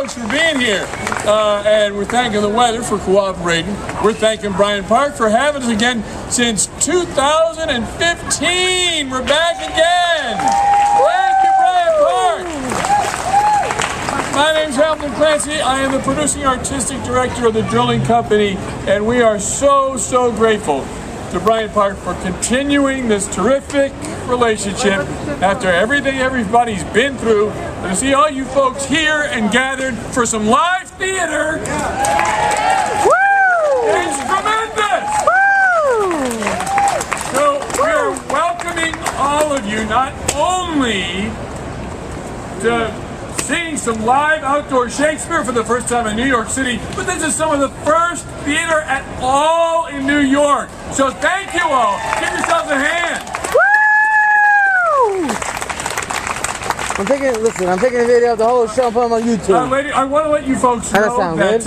folks for being here. And we're thanking the weather for cooperating. We're thanking Bryant Park for having us again since 2015. We're back again. Thank you, Bryant Park. My name's Hamilton Clancy. I am the producing artistic director of the drilling company, and we are so grateful to Bryant Park for continuing this terrific relationship after everything everybody's been through. And to see all you folks here and gathered for some live theater is tremendous! So we're welcoming all of you not only to seeing some live outdoor Shakespeare for the first time in New York City, but this is some of the first theater at all in New York. So thank you all. Give yourselves a hand. Woo! I'm taking a video of the whole show and put them on YouTube. Lady, I want to let you folks know that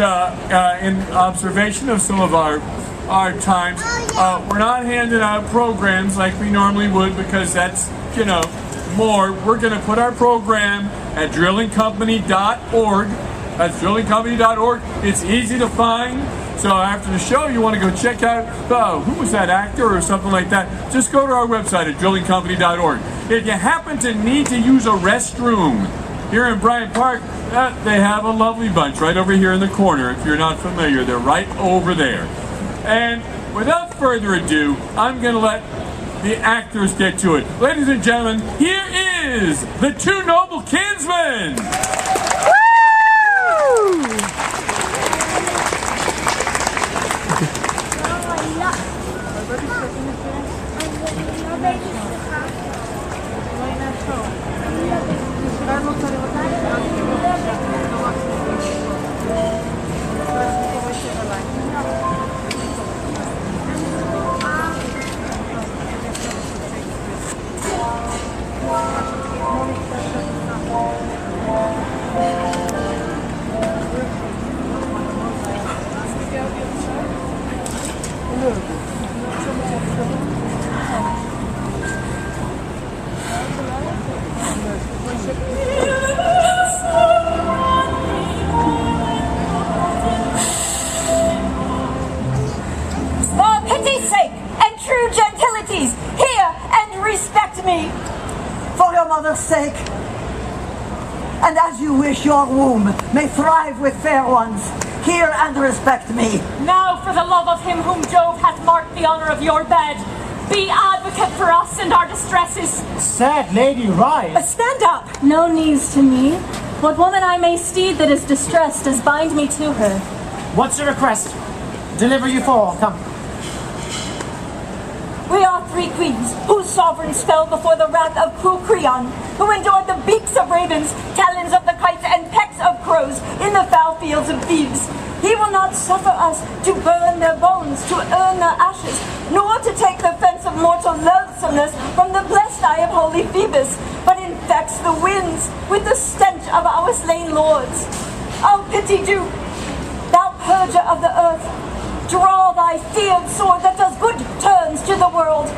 in observation of some of our times, we're not handing out programs like we normally would because that's, more. We're going to put our program at drillingcompany.org. That's drillingcompany.org. It's easy to find. So after the show, you want to go check out, who was that actor or something like that, just go to our website at drillingcompany.org. If you happen to need to use a restroom here in Bryant Park, they have a lovely bunch right over here in the corner. If you're not familiar, they're right over there. And without further ado, I'm going to let the actors get to it. Ladies and gentlemen, here is the two noble Kinsmen! For pity's sake and true gentilities, hear and respect me. For your mother's sake, and as you wish your womb may thrive with fair ones, hear and respect me. Now, for the love of him whom Jove hath marked the honor of your bed, be advocate for us and our distresses. Sad lady, rise. Stand up. No knees to me. What woman I may steed that is distressed, as bind me to her. What's your request? Deliver you for, come. We are three queens, whose sovereigns fell before the wrath of cruel Creon, who endured the beaks of ravens, talons of the kites, and pecks of crows in the foul fields of Thebes. He will not suffer us to burn their bones, to earn their ashes, nor to take the fence of mortal loathsomeness from the blessed eye of holy Phoebus, but infects the winds with the stench of our slain lords. O pity do, thou purger of the earth, draw thy feared sword that does good turns to the world.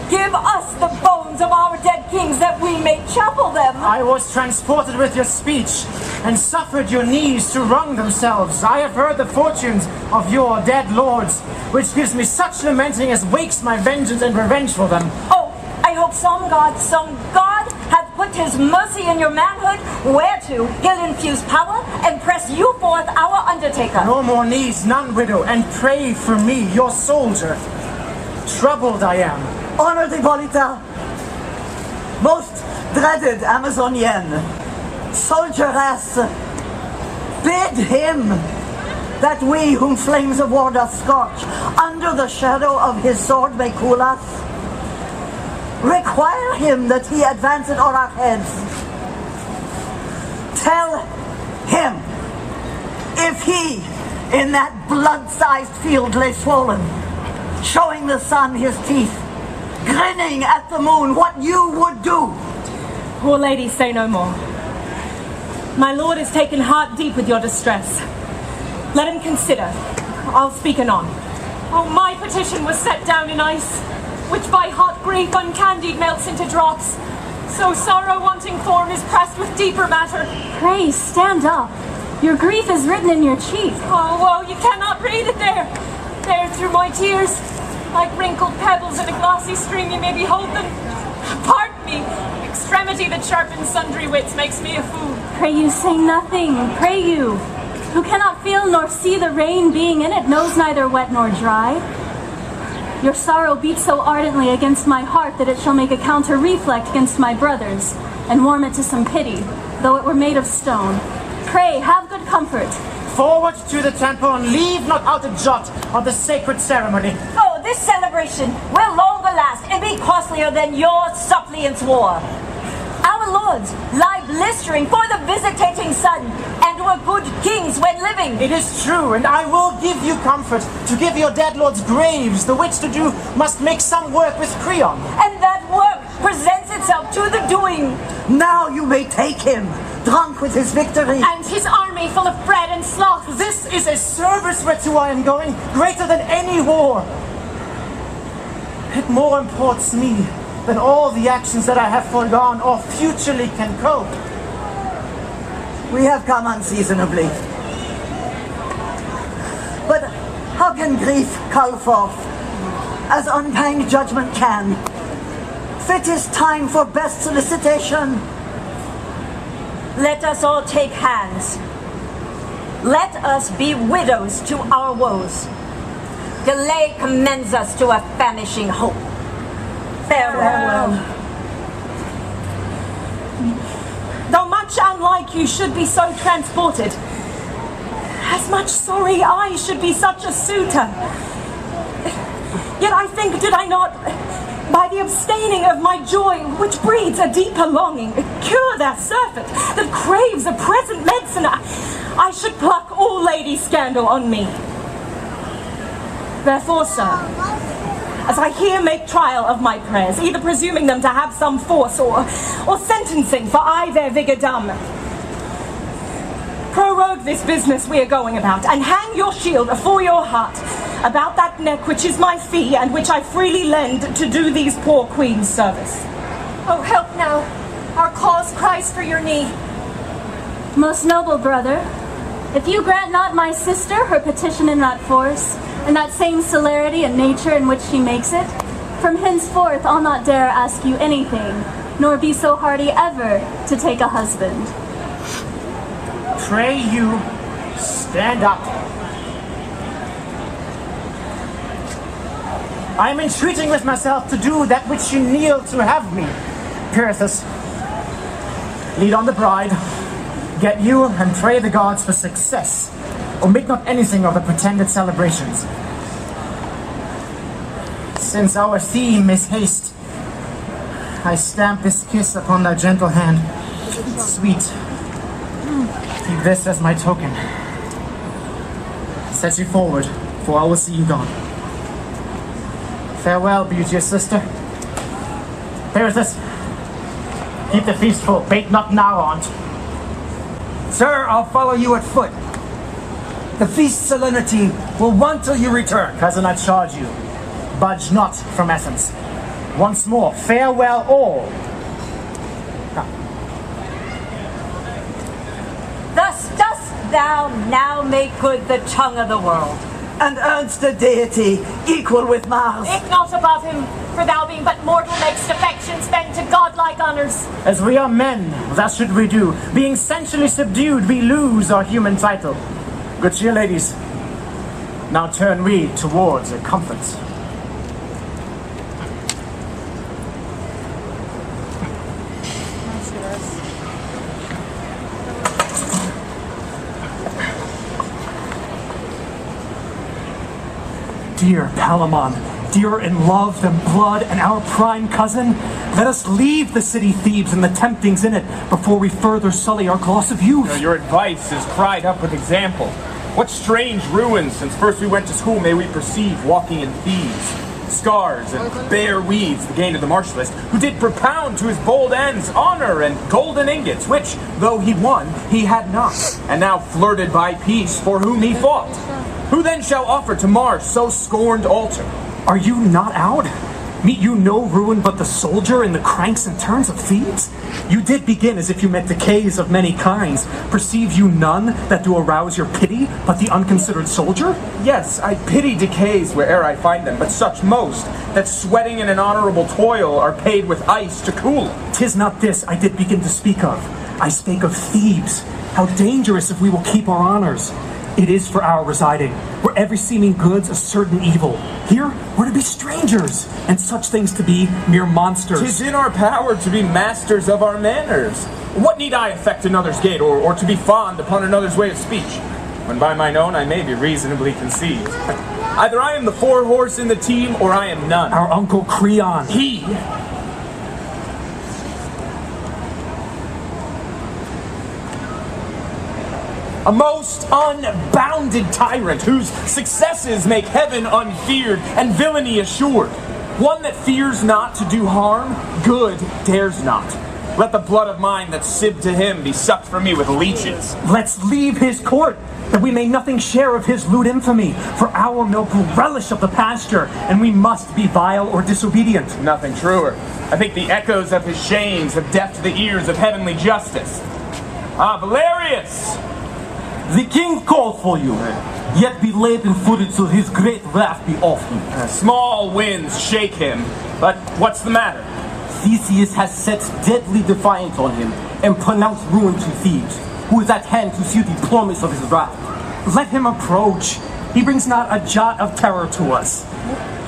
Give us the bones of our dead kings that we may chapel them. I was transported with your speech and suffered your knees to wrung themselves. I have heard the fortunes of your dead lords, which gives me such lamenting as wakes my vengeance and revenge for them. Oh, I hope some God hath put his mercy in your manhood, whereto he'll infuse power and press you forth our undertaker. No more knees, none, widow, and pray for me, your soldier. Troubled I am. Honored Hippolyta, most dreaded Amazonienne, soldieress, bid him that we whom flames of war doth scorch, under the shadow of his sword may cool us. Require him that he advance it on our heads. Tell him, if he in that blood-sized field lay swollen, showing the sun his teeth, grinning at the moon, what you would do. Poor lady, say no more. My lord is taken heart deep with your distress. Let him consider. I'll speak anon. Oh, my petition was set down in ice, which by hot grief uncandied melts into drops. So sorrow wanting form is pressed with deeper matter. Pray, stand up. Your grief is written in your cheek. Oh, well, you cannot read it there. There through my tears, like wrinkled pebbles in a glossy stream, you may behold them. Pardon me, extremity that sharpens sundry wits makes me a fool. Pray you say nothing, pray you. Who cannot feel nor see the rain being in it knows neither wet nor dry. Your sorrow beats so ardently against my heart that it shall make a counter reflect against my brother's, and warm it to some pity, though it were made of stone. Pray, have good comfort. Forward to the temple and leave not out a jot of the sacred ceremony. Oh, this celebration will longer last and be costlier than your suppliants' war. Our lords lie blistering for the visitating sun, and were good kings when living. It is true, and I will give you comfort to give your dead lords graves, the which to do must make some work with Creon. And that work presents itself to the doing. Now you may take him, drunk with his victory. And his army full of bread and sloth. This is a service whereto I am going, greater than any war. It more imports me than all the actions that I have foregone or futurely can cope. We have come unseasonably. But how can grief call forth, as unkind judgment can? Fit is time for best solicitation. Let us all take hands. Let us be widows to our woes. Delay commends us to a famishing hope. Farewell. Though much unlike you should be so transported, as much sorry I should be such a suitor. Yet I think, did I not, by the abstaining of my joy, which breeds a deeper longing, cure that surfeit that craves a present medicine, I should pluck all lady scandal on me. Therefore, sir, as I here make trial of my prayers, either presuming them to have some force or sentencing for I their vigour dumb, prorogue this business we are going about, and hang your shield afore your heart about that neck which is my fee, and which I freely lend to do these poor queens service. Oh, help now! Our cause cries for your knee. Most noble brother, if you grant not my sister her petition in that force, and that same celerity and nature in which she makes it, from henceforth I'll not dare ask you anything, nor be so hardy ever to take a husband. Pray you, stand up. I am entreating with myself to do that which you kneel to have me. Pirithous, lead on the bride, get you and pray the gods for success. Omit not anything of the pretended celebrations. Since our theme is haste, I stamp this kiss upon thy gentle hand. Sweet, keep this as my token. Set you forward, for I will see you gone. Farewell, beauteous sister. Pirithous, keep the feast full. Bait not now, aunt. Sir, I'll follow you at foot. The feast solemnity will want till you return. Cousin, I charge you, budge not from Athens. Once more, farewell all. Thus dost thou now make good the tongue of the world. And earns the deity equal with Mars. Think not above him, for thou being but mortal makest affections bend to godlike honors. As we are men, thus should we do. Being sensually subdued, we lose our human title. Good cheer, ladies. Now turn we towards a comfort. Dear Palamon, dearer in love than blood and our prime cousin, let us leave the city Thebes and the temptings in it before we further sully our gloss of youth. Your advice is cried up with example. What strange ruins since first we went to school may we perceive walking in Thebes. Scars and bare weeds, the gain of the martialist, who did propound to his bold ends honor and golden ingots, which, though he won, he had not, and now flirted by peace, for whom he fought. Who then shall offer to Mars so scorned altar? Are you not out? Meet you no ruin but the soldier in the cranks and turns of Thebes? You did begin as if you met decays of many kinds. Perceive you none that do arouse your pity, but the unconsidered soldier? Yes, I pity decays where'er I find them, but such most, that sweating in an honorable toil are paid with ice to cool. 'Tis not this I did begin to speak of. I spake of Thebes. How dangerous if we will keep our honors. It is for our residing, where every seeming good's a certain evil. Here, we're to be strangers, and such things to be mere monsters. 'Tis in our power to be masters of our manners. What need I affect another's gait, or to be fond upon another's way of speech, when by mine own I may be reasonably conceived? Either I am the forehorse in the team, or I am none. Our uncle Creon. He... a most unbounded tyrant, whose successes make heaven unfeared and villainy assured. One that fears not to do harm, good dares not. Let the blood of mine that's sipped to him be sucked from me with leeches. Let's leave his court, that we may nothing share of his lewd infamy. For our milk will relish of the pasture, and we must be vile or disobedient. Nothing truer. I think the echoes of his shames have deafened the ears of heavenly justice. Ah, Valerius! The king called for you, yet be laden-footed till his great wrath be off you. Small winds shake him, but what's the matter? Theseus has set deadly defiance on him, and pronounced ruin to Thebes, who is at hand to seal the promise of his wrath. Let him approach. He brings not a jot of terror to us.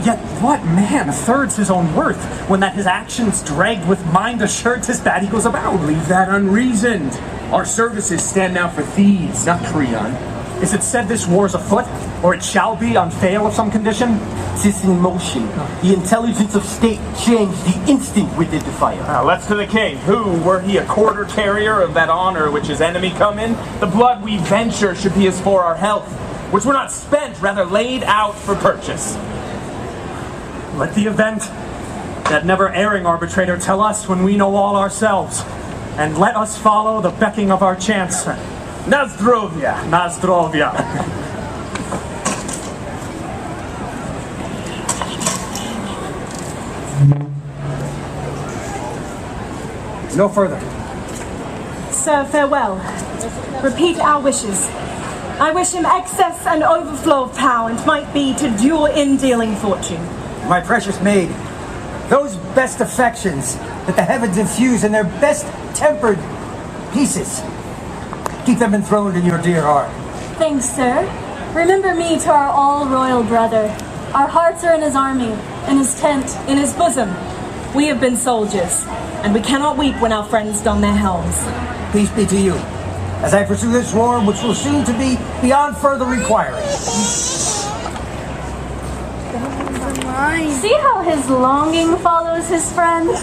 Yet what man thirds his own worth, when that his actions dragged with mind assured 'tis bad he goes about? Leave that unreasoned. Our services stand now for Thebes, not Creon. Is it said this war's afoot, or it shall be on fail of some condition? 'Tis in motion. The intelligence of state changed the instant we did the fire. Let's to the king, who, were he a quarter carrier of that honor which his enemy come in, the blood we venture should be as for our health, which were not spent, rather laid out for purchase. Let the event, that never-erring arbitrator, tell us when we know all ourselves, and let us follow the becking of our chance. Nazdrovia! Nazdrovia. No further. Sir, farewell. Repeat our wishes. I wish him excess and overflow of power, and might be to dure in dealing fortune. My precious maid, those best affections that the heavens infuse in their best tempered pieces, keep them enthroned in your dear heart. Thanks, sir. Remember me to our all-royal brother. Our hearts are in his army, in his tent, In his bosom, we have been soldiers, and we cannot weep when our friends don their helms. Peace be to you, as I pursue this war, which will soon to be beyond further inquiry. See how his longing follows his friend?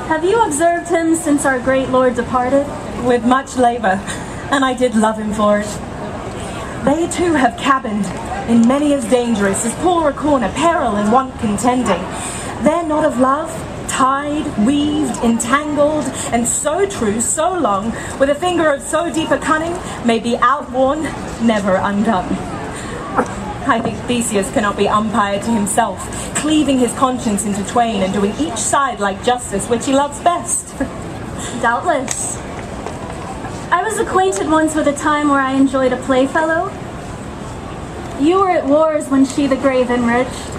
Have you observed him since our great lord departed? With much labor, and I did love him for it. They too have cabined in many as dangerous, as poor a corner, peril and want contending. Their knot of love, tied, weaved, entangled, and so true, so long, with a finger of so deep a cunning, may be outworn, never undone. I think Theseus cannot be umpire to himself, cleaving his conscience into twain and doing each side like justice, which he loves best. Doubtless. I was acquainted once with a time where I enjoyed a playfellow. You were at wars when she the grave enriched.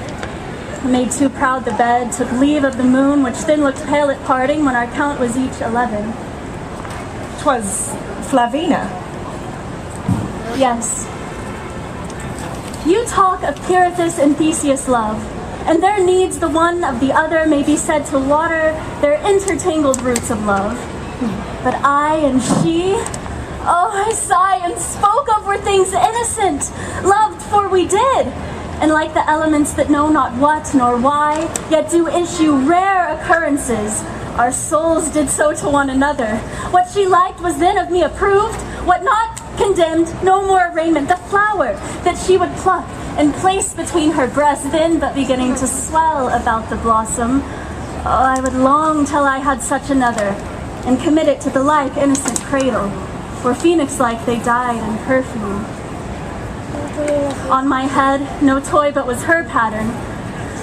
Made too proud the bed, took leave of the moon, which then looked pale at parting when our count was each 11. 'Twas Flavina. Yes. You talk of Pirithous and Theseus' love, and their needs the one of the other may be said to water their intertangled roots of love. But I and she, oh, I sigh and spoke of were things innocent, loved for we did, and like the elements that know not what nor why, yet do issue rare occurrences, our souls did so to one another. What she liked was then of me approved, what not condemned, no more raiment, the flower that she would pluck and place between her breasts, then but beginning to swell about the blossom. Oh, I would long till I had such another, and commit it to the like innocent cradle, where phoenix-like they died in perfume. On my head, no toy but was her pattern,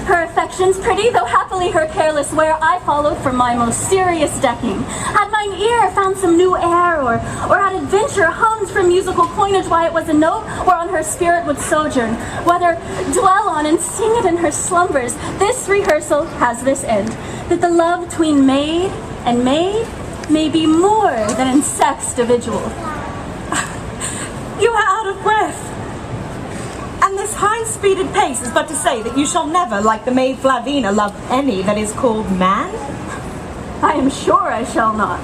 Her affections pretty, though happily her careless wear I followed for my most serious decking. Had mine ear found some new air, or had adventure hummed from musical coinage why it was a note whereon her spirit would sojourn, whether dwell on and sing it in her slumbers, this rehearsal has this end, that the love between maid and maid may be more than in sex dividual. You are out of breath. And this high-speeded pace is but to say that you shall never, like the maid Flavina, love any that is called man? I am sure I shall not.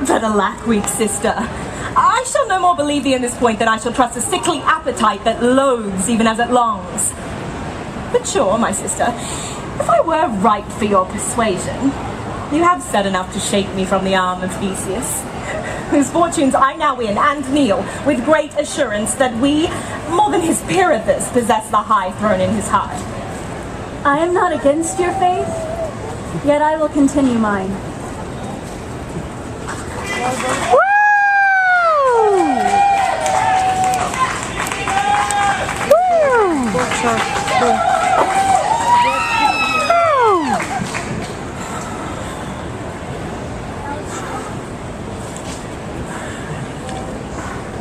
But alack, weak sister, I shall no more believe thee in this point than I shall trust a sickly appetite that loathes even as it longs. But sure, my sister, if I were right for your persuasion, you have said enough to shake me from the arm of Theseus, whose fortunes I now win and kneel with great assurance that we, more than his Pirithous, possess the high throne in his heart. I am not against your faith, yet I will continue mine.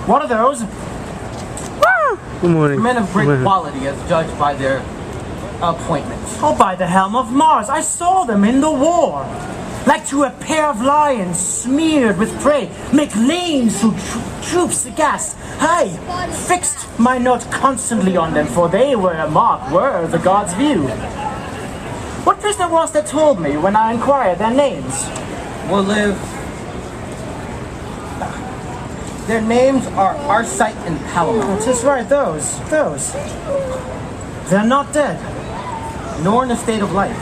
What are those? Good morning. Men of great quality as judged by their appointments. Oh, by the helm of Mars, I saw them in the war. Like to a pair of lions smeared with prey, make lanes through troops aghast. I fixed my note constantly on them, for they were a mark were the gods' view. What prisoner was that told me when I inquired their names? Will live. Their names are Arcite and Palamon. Tis right, those. They're not dead. Nor in a state of life.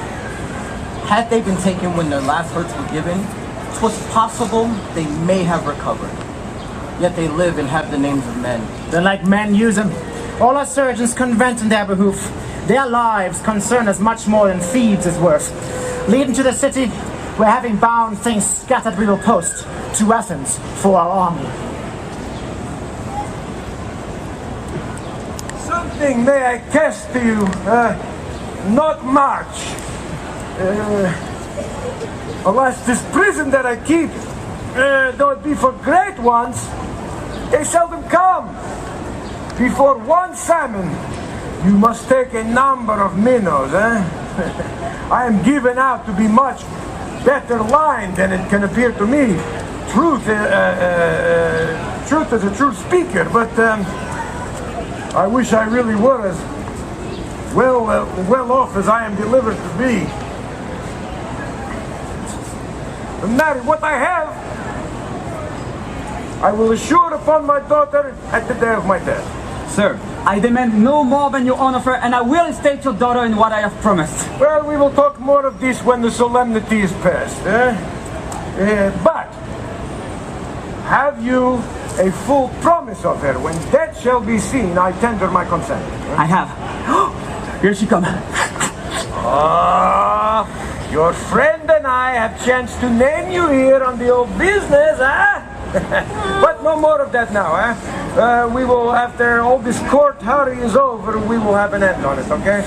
Had they been taken when their last hurts were given, 'twas possible they may have recovered. Yet they live and have the names of men. Then like men use them. All our surgeons convent in their behoof. Their lives concern us much more than Thebes is worth. Lead them to the city, where having bound things scattered we will post to Athens for our army. Something may I cast to you, not much. Alas, this prison that I keep, though it be for great ones, they seldom come. Before one salmon, you must take a number of minnows, I am given out to be much better lined than it can appear to me. Truth is a true speaker, but I wish I really were as well off as I am delivered to be. But marry, what I have, I will assure upon my daughter at the day of my death. Sir, I demand no more than your honor, and I will instate your daughter in what I have promised. Well, we will talk more of this when the solemnity is past. But have you a full promise of her? When death shall be seen, I tender my consent. I have. Here she comes. Your friend and I have chanced to name you here on the old business, But no more of that now, we will, after all this court hurry is over, we will have an end on it, okay?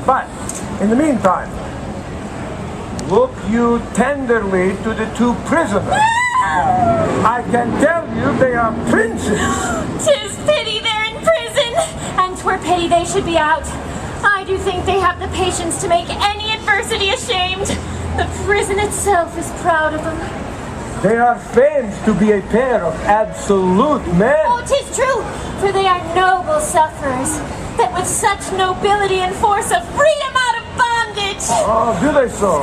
But, in the meantime, look you tenderly to the two prisoners. I can tell you they are princes. 'Tis pity they're in prison, and 'twere pity they should be out. I do think they have the patience to make any adversity ashamed. The prison itself is proud of them. They are famed to be a pair of absolute men. Oh, 'tis true, for they are noble sufferers, that with such nobility and force have freed them out of bondage. Oh, do they so?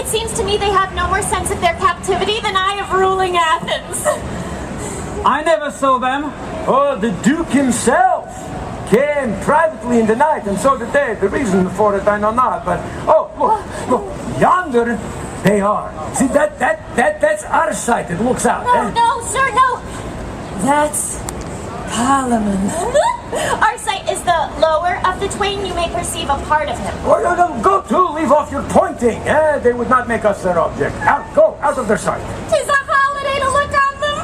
It seems to me they have no more sense of their captivity than I of ruling Athens. I never saw them. Oh, the Duke himself came privately in the night, and so did they. The reason for it I know not, but look, yonder they are. See that's our sight. It looks out. No, sir, no. That's Palamon. Our sight is the lower of the twain. You may perceive a part of him. Oh, no, go to, leave off your pointing. They would not make us their object. Go out of their sight. 'Tis a holiday to look on them.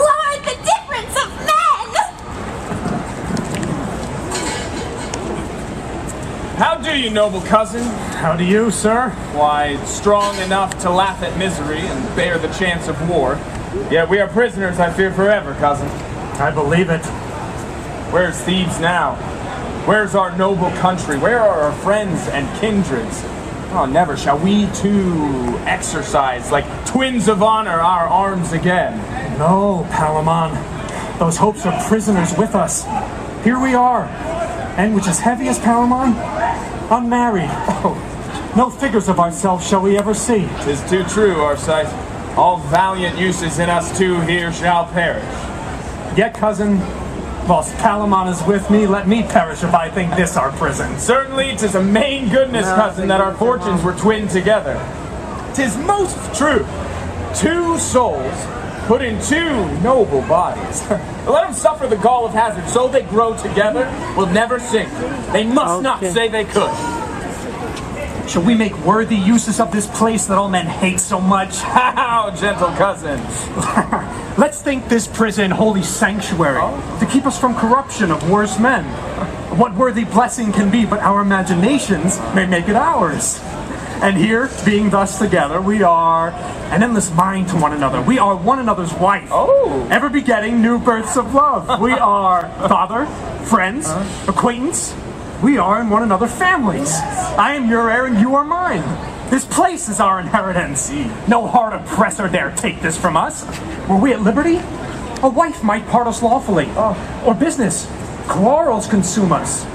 Lord, the difference of men! you, noble cousin. How do you, sir? Why, strong enough to laugh at misery and bear the chance of war. Yet we are prisoners, I fear, forever, cousin. I believe it. Where's Thebes now? Where's our noble country? Where are our friends and kindreds? Oh, never shall we too exercise, like twins of honor, our arms again. No, Palamon. Those hopes are prisoners with us. Here we are. And which is heavy as Palamon? Unmarried. Oh, no figures of ourselves shall we ever see. 'Tis too true, Arcite. All valiant uses in us two here shall perish. Yet, cousin, whilst Palamon is with me, let me perish if I think this our prison. Certainly 'tis a main goodness, cousin, that our fortunes were twinned together. 'Tis most true. Two souls put in two noble bodies. Let them suffer the gall of hazard, so they grow together, will never sink. They must not say they could. Shall we make worthy uses of this place that all men hate so much? How, gentle cousin? Let's think this prison holy sanctuary to keep us from corruption of worse men. What worthy blessing can be but our imaginations may make it ours. And here, being thus together, we are an endless mind to one another. We are one another's wife. Ever begetting new births of love. We are father, friends, acquaintance. We are in one another families. I am your heir and you are mine. This place is our inheritance. No hard oppressor dare take this from us. Were we at liberty, a wife might part us lawfully. Or business, quarrels consume us.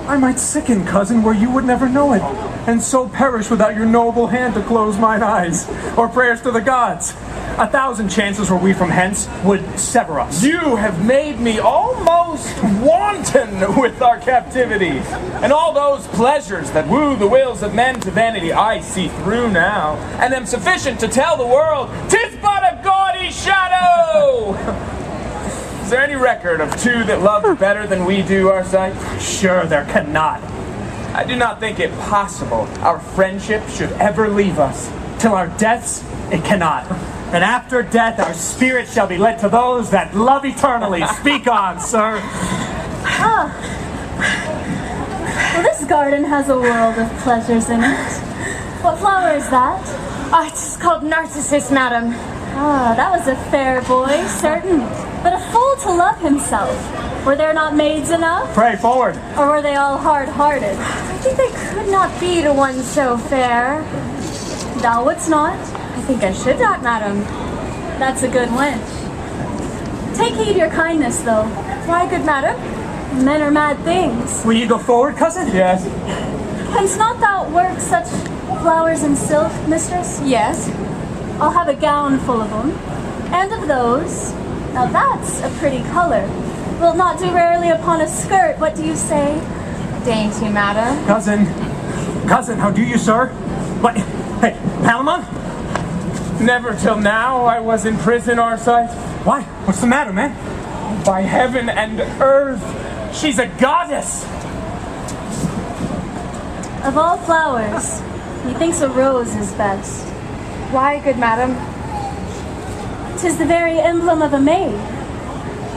I might sicken, cousin, where you would never know it, and so perish without your noble hand to close mine eyes, or prayers to the gods. 1,000 chances were we from hence would sever us. You have made me almost wanton with our captivity, and all those pleasures that woo the wills of men to vanity I see through now, and am sufficient to tell the world, 'tis but a gaudy shadow! Is there any record of two that loved better than we do, Arcite? Sure, there cannot. I do not think it possible our friendship should ever leave us. Till our deaths, it cannot. And after death, our spirits shall be led to those that love eternally. Speak on, sir. Ah. Well, this garden has a world of pleasures in it. What flower is that? Oh, it's called Narcissus, madam. Ah, that was a fair boy, certain, but a fool to love himself. Were there not maids enough? Pray forward. Or were they all hard-hearted? I think there could not be to one so fair. Thou wouldst not? I think I should not, madam. That's a good wench. Take heed your kindness, though. Why, good madam? Men are mad things. Will you go forward, cousin? Yes. Canst not thou work such flowers in silk, mistress? Yes. I'll have a gown full of them. And of those. Now that's a pretty color. Will it not do rarely upon a skirt? What do you say? Dainty, madam. Cousin, how do you, sir? What? Hey, Palamon? Never till now I was in prison, Arcite. Why? What's the matter, man? By heaven and earth, she's a goddess! Of all flowers, methinks a rose is best. Why, good madam? 'Tis the very emblem of a maid.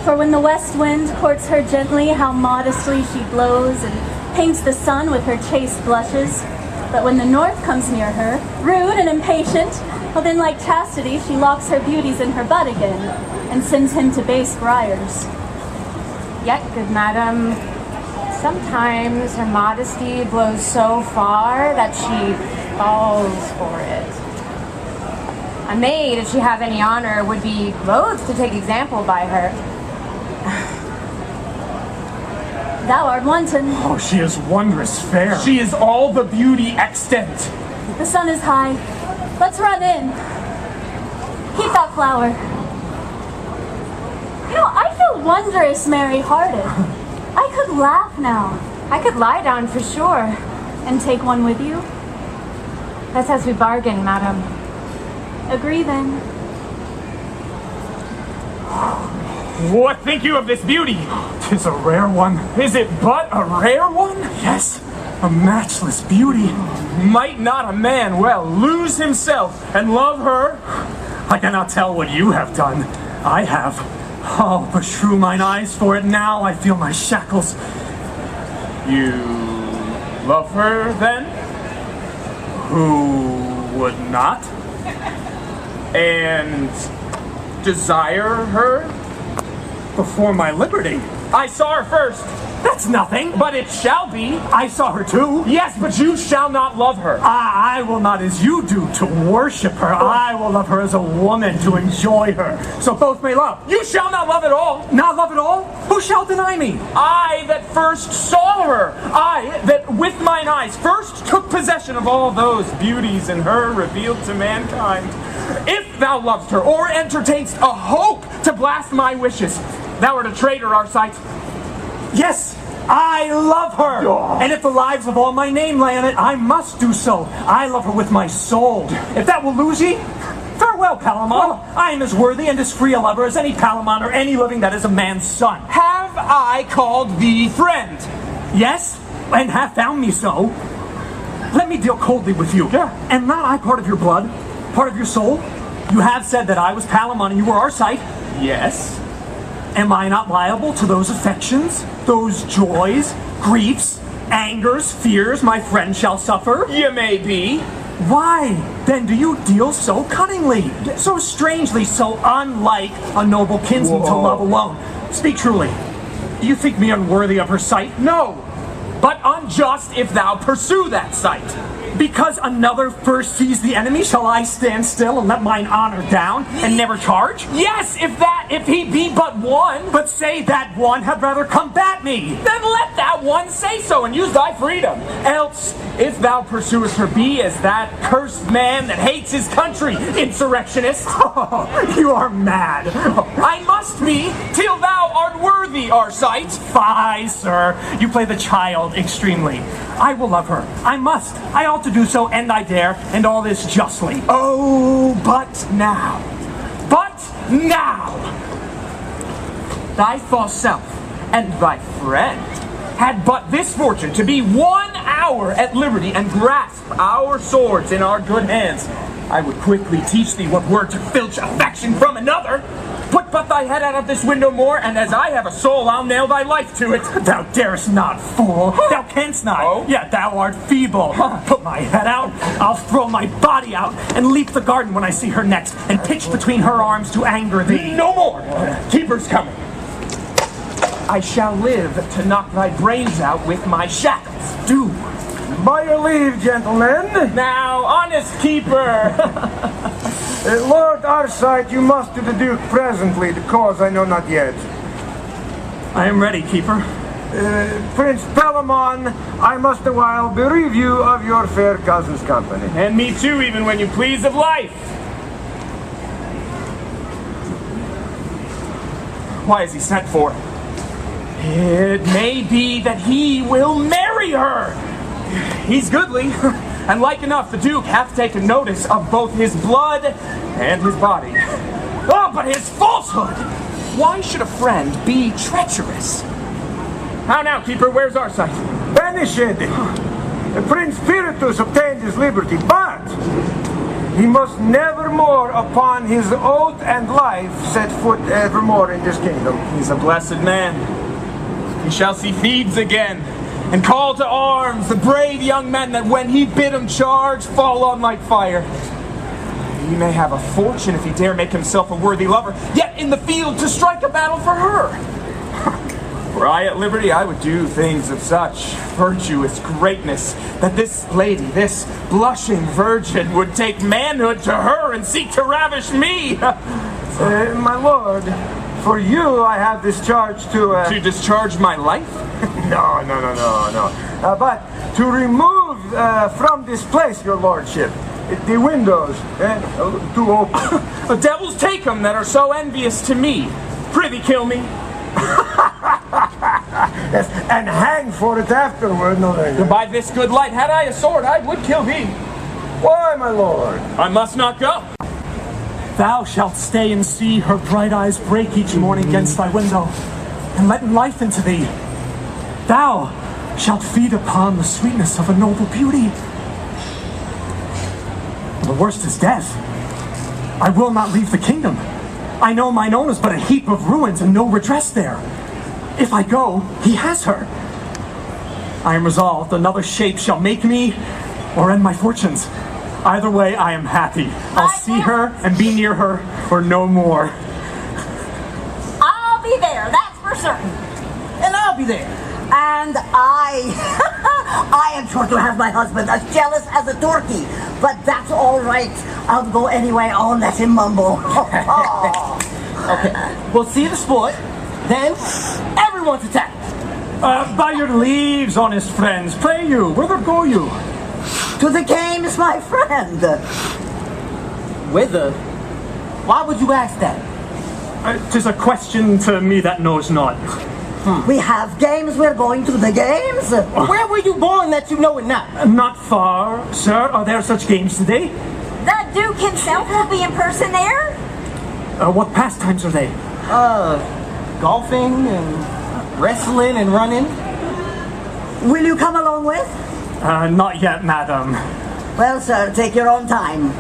For when the west wind courts her gently, how modestly she blows and paints the sun with her chaste blushes. But when the north comes near her, rude and impatient, well then like chastity she locks her beauties in her bud again, and sends him to base briars. Yet, good madam, sometimes her modesty blows so far that she falls for it. A maid, if she have any honor, would be loath to take example by her. Thou art wanton. Oh, she is wondrous fair. She is all the beauty extant. The sun is high. Let's run in. Keep that flower. You know, I feel wondrous merry-hearted. I could laugh now. I could lie down for sure. And take one with you? That's as we bargained, madam. Agree then. What think you of this beauty? 'Tis a rare one. Is it but a rare one? Yes, a matchless beauty. Might not a man well lose himself and love her? I cannot tell what you have done. I have. Oh, beshrew mine eyes for it now. I feel my shackles. You Love her, then? Who would not? And desire her? Before my liberty. I saw her first. That's nothing. But it shall be. I saw her too. Yes, but you shall not love her. I will not as you do to worship her. I will love her as a woman to enjoy her. So both may love. You shall not love at all. Not love at all? Who shall deny me? I that first saw her. I that with mine eyes first took possession of all those beauties in her revealed to mankind. If thou lovest her, or entertainst a hope to blast my wishes, thou art a traitor, our sight. Yes, I love her. Oh. And if the lives of all my name lay on it, I must do so. I love her with my soul. If that will lose ye, farewell, Palamon. I am as worthy and as free a lover as any Palamon or any living that is a man's son. Have I called thee friend? Yes, and have found me so. Let me deal coldly with you. Yeah. Am not I part of your blood? Part of your soul? You have said that I was Palamon and you were our sight. Yes. Am I not liable to those affections, those joys, griefs, angers, fears my friend shall suffer? You may be. Why, then, do you deal so cunningly, so strangely, so unlike a noble kinsman to love alone? Speak truly. Do you think me unworthy of her sight? No, but unjust if thou pursue that sight. Because another first sees the enemy, shall I stand still and let mine honor down and never charge? Yes, if he be but one. But say that one had rather combat me. Then let that one say so and use thy freedom. Else, if thou pursuest her, be as that cursed man that hates his country, insurrectionist. Oh, you are mad. I must be, till thou art worthy our sight. Fie, sir. You play the child extremely. I will love her. I must. I ought to do so, and I dare, and all this justly. Oh, but now, thy false self and thy friend had but this fortune to be 1 hour at liberty and grasp our swords in our good hands, I would quickly teach thee what word to filch affection from another. Put but thy head out of this window more, and as I have a soul, I'll nail thy life to it. Thou darest not, fool. Thou canst not. Oh? Yet thou art feeble. Put my head out, I'll throw my body out, and leap the garden when I see her next, and pitch between her arms to anger thee. No more. Keeper's coming. I shall live to knock thy brains out with my shackles. Do. By your leave, gentlemen. Now, honest keeper. Lord Arcite, you must to the Duke presently, the cause I know not yet. I am ready, keeper. Prince Palamon, I must a while bereave you of your fair cousin's company. And me too, even when you please of life. Why is he sent for? It may be that he will marry her. He's goodly, and like enough the Duke hath taken notice of both his blood and his body. Oh, but his falsehood! Why should a friend be treacherous? How now, keeper, where's Arcite? Banished! Prince Spiritus obtained his liberty, but he must nevermore upon his oath and life set foot evermore in this kingdom. He's a blessed man. He shall see Thebes again, and call to arms the brave young men that when he bid them charge, fall on like fire. He may have a fortune if he dare make himself a worthy lover, yet in the field to strike a battle for her. Were I at liberty, I would do things of such virtuous greatness that this lady, this blushing virgin, would take manhood to her and seek to ravish me. My lord, for you I have this charge to... To discharge my life? No. But to remove from this place, your lordship, the windows, to open. The devils take them that are so envious to me. Prithee, kill me. Yes, and hang for it afterward. No, by this good light, had I a sword, I would kill thee. Why, my lord? I must not go. Thou shalt stay and see her bright eyes break each morning against thy window, and let life into thee. Thou shalt feed upon the sweetness of a noble beauty. The worst is death. I will not leave the kingdom. I know mine own is but a heap of ruins and no redress there. If I go, he has her. I am resolved. Another shape shall make me or end my fortunes. Either way, I am happy. I'll see her and be near her, or no more. I'll be there, that's for certain. And I'll be there. And I am sure to have my husband as jealous as a turkey. But that's all right. I'll go anyway. I'll let him mumble. Okay, we'll see the sport. Then, everyone's attacked. By your leaves, honest friends, pray you, whither go you? To the games, my friend. Whither? Why would you ask that? 'Tis a question to me that knows not. We have games, we're going to the games. Where were you born that you know it not? Not far, sir. Are there such games today? The Duke himself will be in person there. What pastimes are they? Golfing and wrestling and running. Will you come along with? Not yet, madam. Well, sir, take your own time.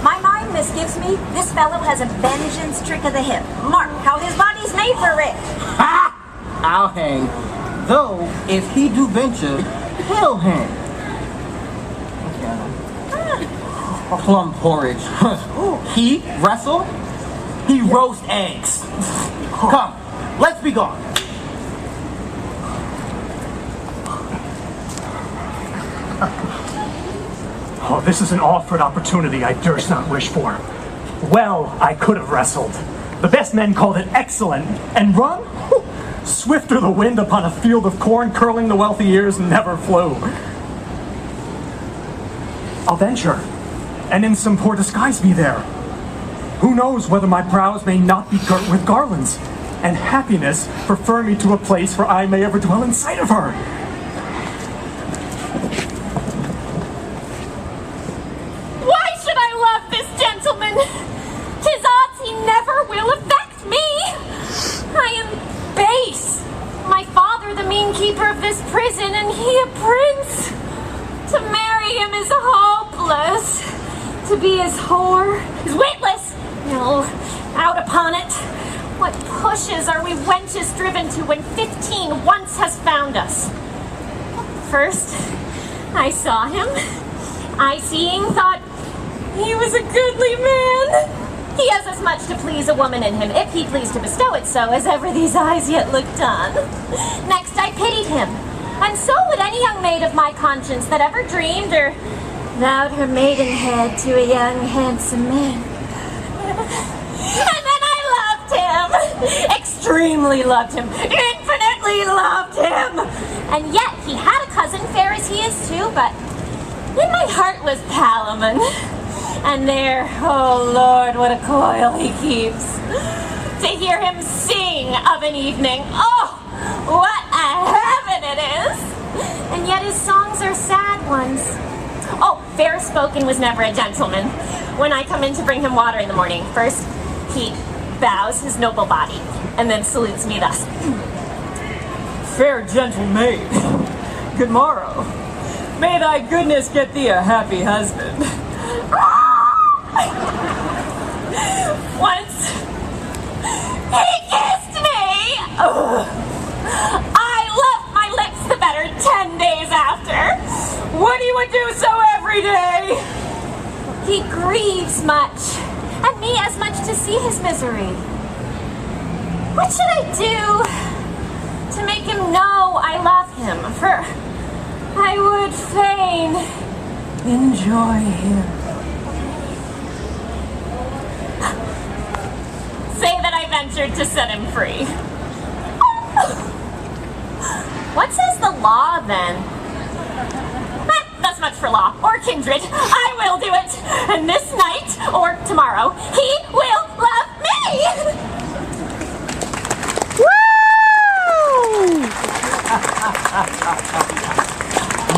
My mind misgives me. This fellow has a vengeance trick of the hip. Mark how his body's made for it. Ha! I'll hang. Though, if he do venture, he'll hang. Plum porridge. He wrestle? He roast eggs. Come, let's be gone. Oh, this is an offered opportunity I durst not wish for. Well, I could have wrestled. The best men called it excellent. And run? Whew, swifter the wind upon a field of corn, curling the wealthy ears never flew. I'll venture, and in some poor disguise be there. Who knows whether my brows may not be girt with garlands, and happiness prefer me to a place where I may ever dwell in sight of her. Why should I love this gentleman? 'Tis odds he never will affect me. I am base. My father the mean keeper of this prison, and he a prince. To marry him is hopeless. To be his whore is witless. No, out upon it. What pushes are we wenches driven to when 15 once has found us? First, I saw him. I seeing thought he was a goodly man. He has as much to please a woman in him, if he pleased to bestow it so, as ever these eyes yet looked on. Next I pitied him, and so would any young maid of my conscience that ever dreamed or vowed her maidenhead to a young handsome man. And then I loved him, extremely loved him, infinitely loved him. And yet he had a cousin fair as he is too, but in my heart was Palamon. And there, oh Lord, what a coil he keeps. To hear him sing of an evening, oh, what a heaven it is. And yet his songs are sad ones. Oh, fair spoken was never a gentleman. When I come in to bring him water in the morning, first he bows his noble body, and then salutes me thus. Fair gentle maid, good morrow. May thy goodness get thee a happy husband. Once he kissed me. Ugh. I loved my lips the better 10 days after. What he would do so every day. He grieves much, and me as much to see his misery. What should I do to make him know I love him? For I would fain Enjoy him. say that I ventured to set him free. What says the law then? Thus much for law or kindred. I will do it, and this night or tomorrow he will love me.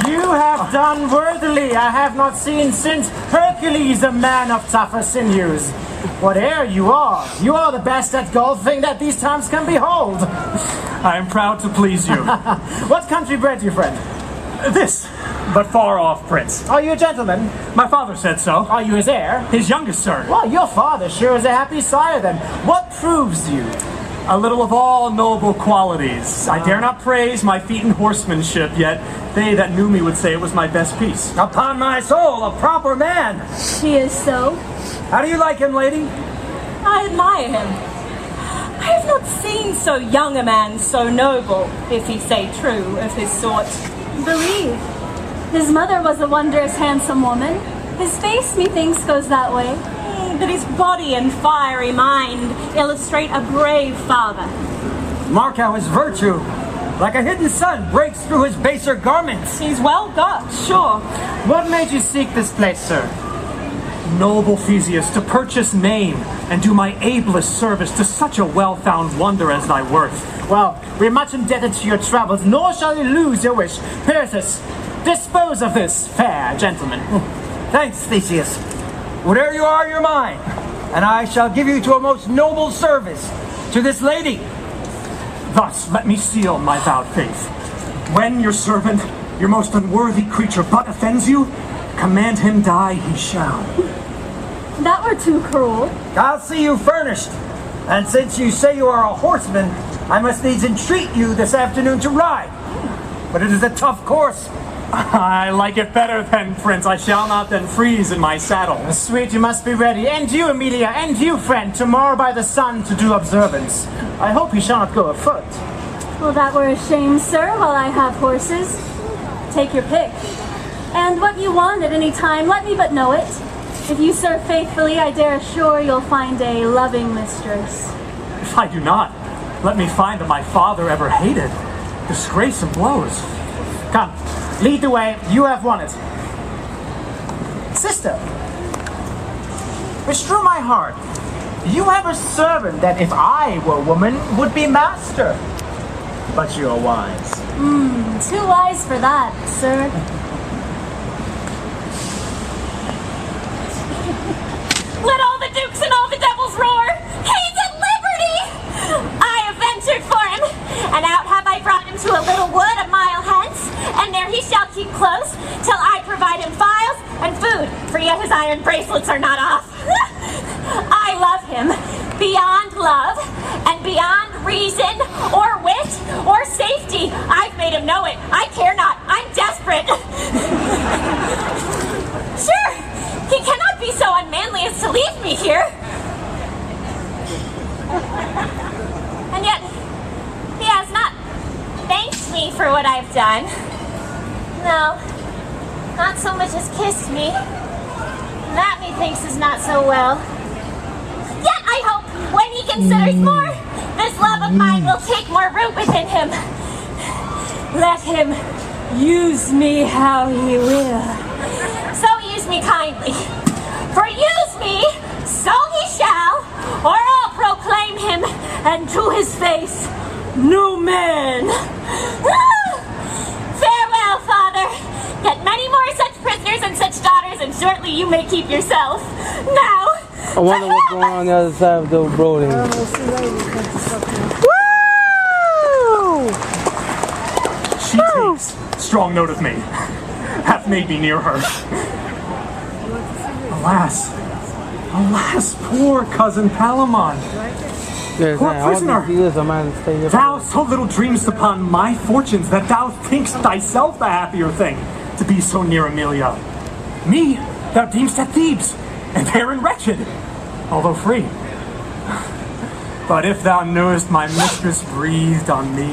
You have done worthily. I have not seen since Hercules, a man of tougher sinews. Whate'er you are the best at golfing that these times can behold. I am proud to please you. What country bred you, friend? This, but far off, Prince. Are you a gentleman? My father said so. Are you his heir? His youngest, sir. Well, your father sure is a happy sire then. What proves you? A little of all noble qualities. I dare not praise my feat in horsemanship, yet they that knew me would say it was my best piece. Upon my soul, a proper man. She is so. How do you like him, lady? I admire him. I have not seen so young a man so noble, if he say true, of his sort. Believe. His mother was a wondrous handsome woman. His face, methinks, goes that way. But his body and fiery mind illustrate a brave father. Mark how his virtue, like a hidden sun, breaks through his baser garments. He's well got, sure. What made you seek this place, sir? Noble Theseus, to purchase name and do my ablest service to such a well-found wonder as thy worth. Well, we're much indebted to your travels, nor shall you lose your wish. Perseus, dispose of this fair gentleman. Thanks, Theseus. Whatever you are, you're mine, and I shall give you to a most noble service, to this lady. Thus, let me seal my vowed faith. When your servant, your most unworthy creature, but offends you, command him die he shall. That were too cruel. I'll see you furnished, and since you say you are a horseman, I must needs entreat you this afternoon to ride. But it is a tough course. I like it better then, Prince. I shall not then freeze in my saddle. Sweet, you must be ready. And you, Emilia, and you, friend, tomorrow by the sun to do observance. I hope you shall not go afoot. Well, that were a shame, sir, while I have horses. Take your pick. And what you want at any time, let me but know it. If you serve faithfully, I dare assure you'll find a loving mistress. If I do not, let me find that my father ever hated. Disgrace and blows. Come, lead the way. You have won it. Sister, beshrew my heart, you have a servant that if I were woman would be master. But you are wise. Too wise for that, sir. Let all the dukes and all the devils roar! He's at liberty! I have ventured for him, and out have I brought him to a little wood a mile hence, and there he shall keep close till I provide him files and food, for yet his iron bracelets are not off. I love him beyond love, and beyond reason, or wit, or safety. I've made him know it. I care not. I'm desperate. Sure, he cannot be so unmanly as to leave me here. And yet, he has not thanked me for what I've done. No, not so much as kissed me. That methinks is not so well. Yet I hope when he considers more, this love of mine will take more root within him. Let him use me how he will. So use me kindly. For use me, so he shall, or I'll proclaim him, and to his face, no man. Farewell, father. Get many more such prisoners and such daughters, and shortly you may keep yourself. Now. I wonder what's going on the other side of the road. Woo! She takes strong note of me, hath made me near her. Alas, alas, poor cousin Palamon. Poor prisoner, thou so little dreamst upon my fortunes that thou thinkst thyself the happier thing to be so near Emilia. Me, thou deemst at Thebes, and therein wretched, although free. But if thou knewest my mistress breathed on me,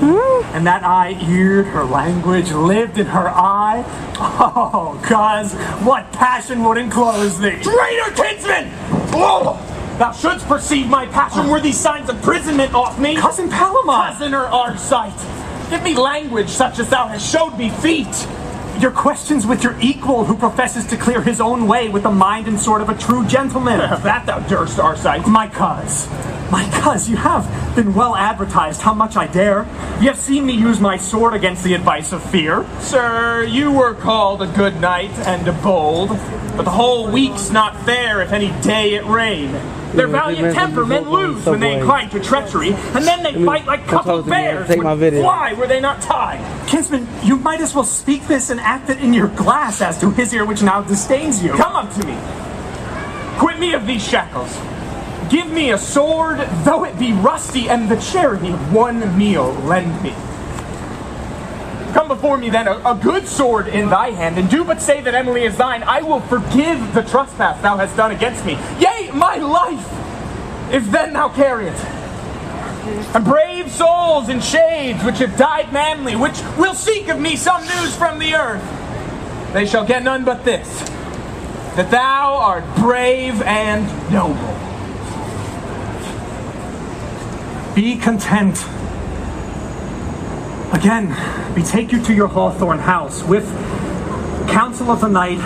and that I eared her language, lived in her eye, oh, cuz, what passion would enclose thee? Traitor kinsman! Oh, thou shouldst perceive my passion were these signs of imprisonment off me. Cousin Palamon! Cousin or arsight, give me language such as thou hast showed me feet. Your questions with your equal who professes to clear his own way with the mind and sword of a true gentleman. That thou durst, arsight. My cuz, you have been well advertised how much I dare. You have seen me use my sword against the advice of fear. Sir, you were called a good knight and a bold, but the whole week's not fair if any day it rain. Their valiant temper men lose when they incline to treachery, and then they fight like couple bears. Why were they not tied? Kinsman, you might as well speak this and act it in your glass as to his ear which now disdains you. Come up to me. Quit me of these shackles. Give me a sword, though it be rusty, and the charity of one meal lend me. Come before me then, a good sword in thy hand, and do but say that Emily is thine. I will forgive the trespass thou hast done against me. Yea, my life, if then thou carry it. And brave souls in shades which have died manly, which will seek of me some news from the earth, they shall get none but this, that thou art brave and noble. Be content. Again, betake you to your hawthorn house. With counsel of the night,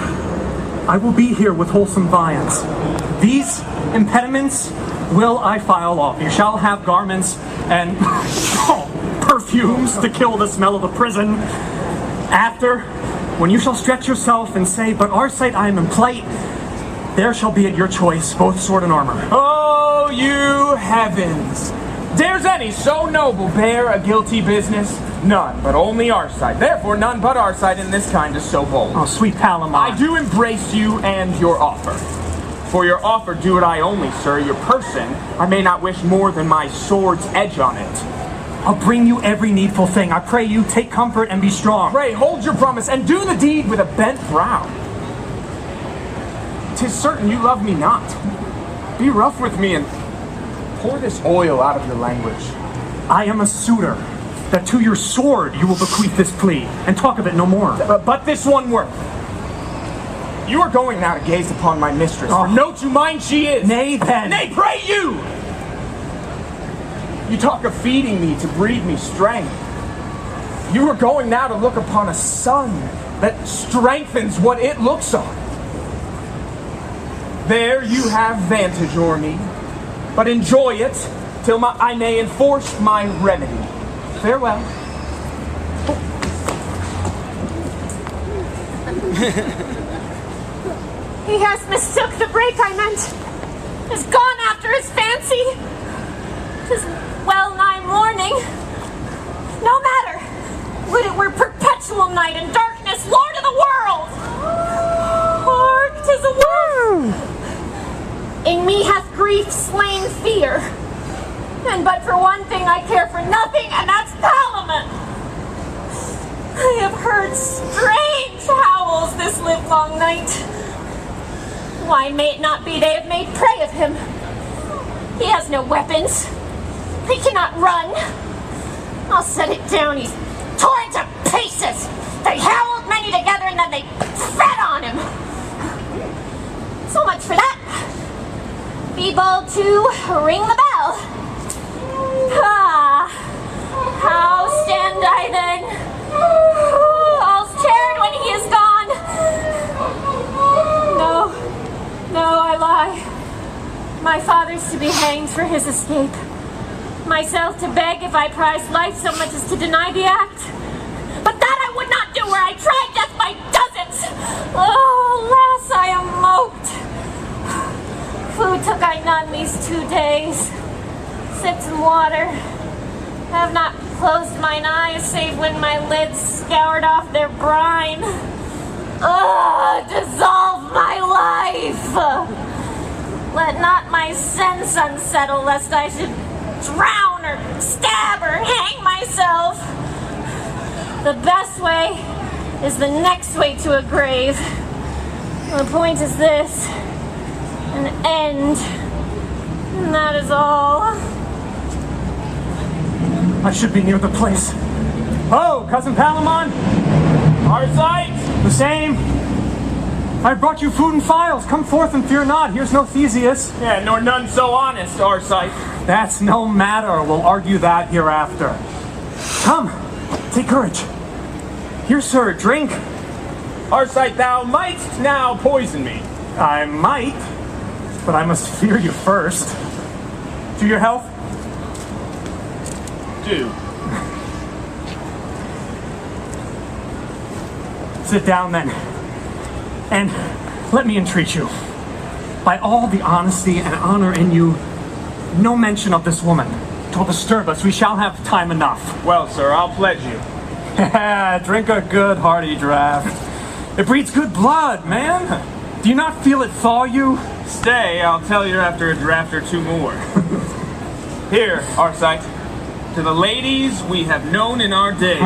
I will be here with wholesome viands. These impediments will I file off. You shall have garments and perfumes to kill the smell of the prison. After, when you shall stretch yourself and say, but Arcite, I am in plight, there shall be at your choice both sword and armor. Oh, you heavens! Dares any so noble bear a guilty business? None, but only Arcite. Therefore, none but Arcite in this kind is so bold. Oh, sweet Palamon. I do embrace you and your offer. For your offer do it I only, sir. Your person, I may not wish more than my sword's edge on it. I'll bring you every needful thing. I pray you, take comfort and be strong. Pray, hold your promise, and do the deed with a bent brow. 'Tis certain you love me not. Be rough with me and pour this oil out of your language. I am a suitor, that to your sword you will bequeath this plea, and talk of it no more. But this one word. You are going now to gaze upon my mistress, for note you mind she is. Nay then. Nay, pray you! You talk of feeding me to breed me strength. You are going now to look upon a sun that strengthens what it looks on. There you have vantage o'er me, but enjoy it till I may enforce my remedy. Farewell. He has mistook the break I meant. Has gone after his fancy. 'Tis well nigh morning. No matter. Would it were perpetual night and darkness, Lord of the world. Hark, 'tis a word. In me hath grief slain fear. And but for one thing I care for nothing, and that's Palamon. I have heard strange howls this livelong night. Why may it not be they have made prey of him? He has no weapons. He cannot run. I'll set it down. He's torn to pieces. They howled many together and then they fed on him. So much for that. Be bold to ring the bell. Ah, how stand I then? All's chaired when he is gone. No, I lie. My father's to be hanged for his escape. Myself to beg if I prize life so much as to deny the act. But that I would not do where I tried death by dozens. Oh, alas, I am moped. Food took I none these 2 days. Sipped some water. Have not closed mine eyes save when my lids scoured off their brine. Dissolve my life! Let not my sense unsettle, lest I should drown or stab or hang myself. The best way is the next way to a grave. The point is this, an end, and that is all. I should be near the place. Oh, Cousin Palamon! Arcite! The same. I brought you food and files. Come forth and fear not. Here's no Theseus. Yeah, nor none so honest, Arcite. That's no matter. We'll argue that hereafter. Come, take courage. Here, sir, drink. Arcite, thou mightst now poison me. I might, but I must fear you first. To your health. Do. Sit down then. And let me entreat you. By all the honesty and honor in you, no mention of this woman. 'Twill disturb us. We shall have time enough. Well, sir, I'll pledge you. Drink a good hearty draft. It breeds good blood, man. Do you not feel it thaw you? Stay, I'll tell you after a draft or two more. Here, Arcite, to the ladies we have known in our days.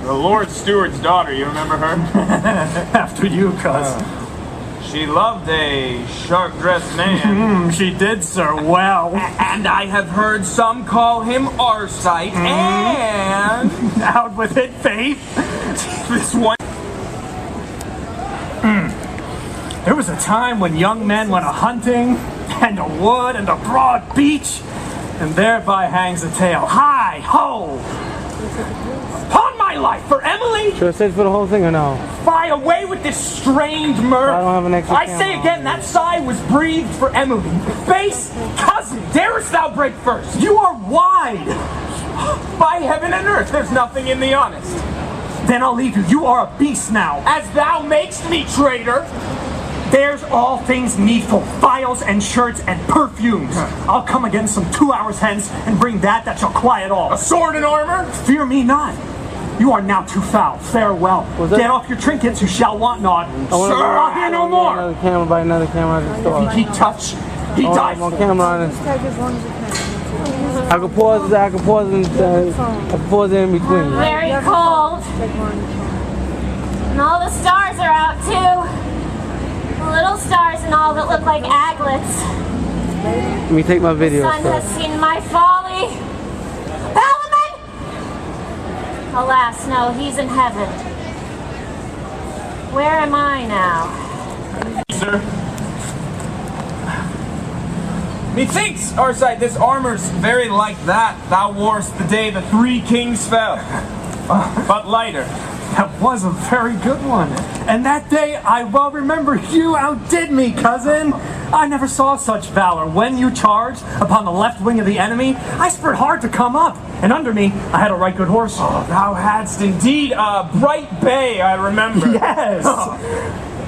The Lord Steward's daughter, you remember her? After you, cuz. She loved a sharp-dressed man. She did, sir, well. And I have heard some call him Arcite, and... Out with it, Faith. This one... There was a time when young men went a-hunting, and a wood, and a broad beach, and thereby hangs a tale. Hi-ho! Upon my life, for Emily! Should I say for the whole thing or no? Fly away with this strange mirth. I don't have an extra I say camera again, on that sigh was breathed for Emily. Base cousin, darest thou break first? You are wide! By heaven and earth, there's nothing in the honest. Then I'll leave you. You are a beast now. As thou makest me, traitor. There's all things needful, files and shirts and perfumes. I'll come again some 2 hours hence and bring that shall quiet all. A sword and armor? Fear me not. You are now too foul. Farewell. Get off your trinkets, you shall want not. Sir, I'll hear no more. Another camera by another camera at the store. He touch. He dies. On camera on this. I can pause. I can pause it in between. Very cold. And all the stars are out too. Little stars and all that look like aglets. Let me take my video. The sun has seen my folly. Palamon! Alas, no, he's in heaven. Where am I now? Sir. Methinks, Arcite, this armor's very like that thou worst the day the 3 kings fell. But lighter. That was a very good one. And that day, I well remember you outdid me, cousin. I never saw such valor. When you charged upon the left wing of the enemy, I spurred hard to come up. And under me, I had a right good horse. Oh, thou hadst indeed a bright bay, I remember. Yes.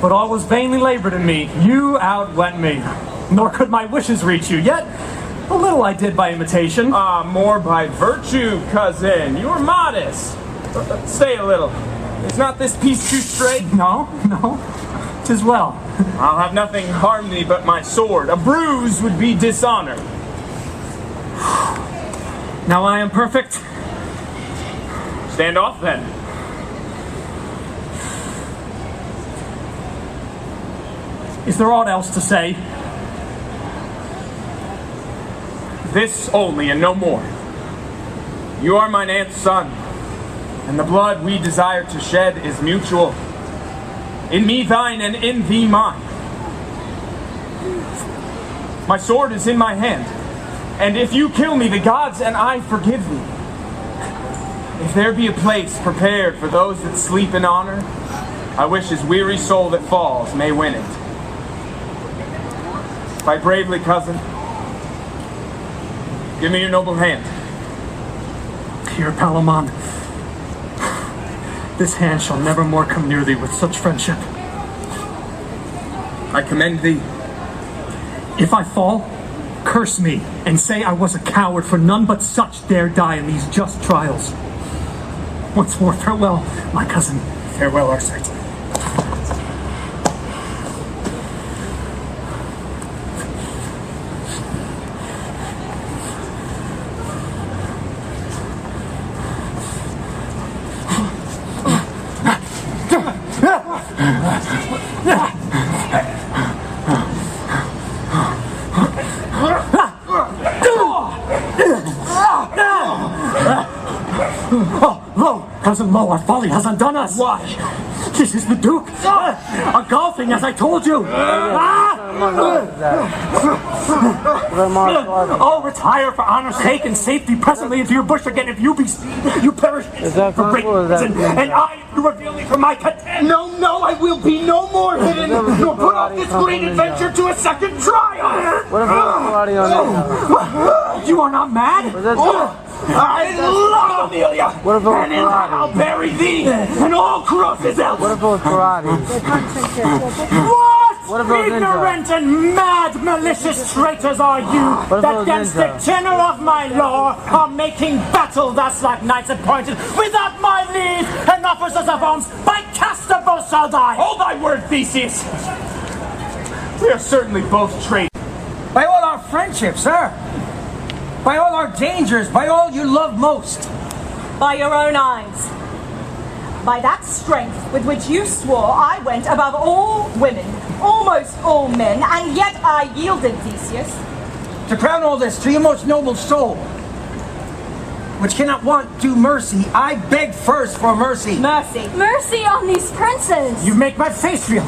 But all was vainly labored in me. You outwent me. Nor could my wishes reach you. Yet, a little I did by imitation. More by virtue, cousin. You are modest. Stay a little. Is not this piece too straight? No. 'Tis well. I'll have nothing harm thee but my sword. A bruise would be dishonor. Now I am perfect. Stand off then. Is there aught else to say? This only and no more. You are mine aunt's son. And the blood we desire to shed is mutual. In me thine, and in thee mine. My sword is in my hand, and if you kill me, the gods and I forgive thee. If there be a place prepared for those that sleep in honor, I wish his weary soul that falls may win it. Fight bravely, cousin. Give me your noble hand. Here, Palamon. This hand shall never more come near thee with such friendship. I commend thee. If I fall, curse me, and say I was a coward, for none but such dare die in these just trials. Once more, farewell, my cousin. Farewell, Arcite. Cousin Lo, our folly has undone us. Why? This is the Duke. A golfing, as I told you. Oh, retire for honor's sake and safety presently into your bush again. If you perish for great reason, and I, you reveal me from my contempt. No, I will be no more hidden, nor put off this great adventure to a second trial. What if karate on You are not mad? I love Amelia, What if it was and in her I'll bury thee and all crosses else. What if it was karate? What if it was ignorant and mad, malicious traitors are you, if it that was against ninja? the tenor of my law are making battle thus like knights appointed, without my leave, and officers of arms by Castabos shall die. Hold thy word, Theseus. We are certainly both traitors. By all our friendships, sir. By all our dangers, by all you love most. By your own eyes. By that strength with which you swore I went above all women, almost all men, and yet I yielded, Theseus. To crown all this to your most noble soul, which cannot want due mercy, I beg first for mercy. Mercy. Mercy on these princes! You make my face reel.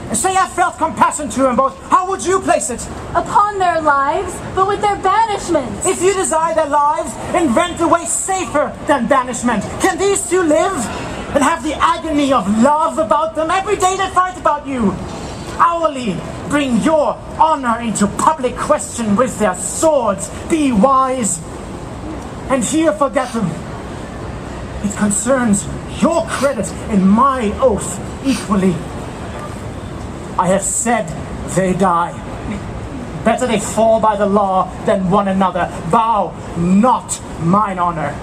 And say I felt compassion to them both. How would you place it? Upon their lives, but with their banishment. If you desire their lives, invent a way safer than banishment. Can these two live and have the agony of love about them every day they fight about you? Hourly bring your honor into public question with their swords. Be wise. And here forget them. It concerns your credit and my oath equally. I have said they die. Better they fall by the law than one another. Vow not mine honor.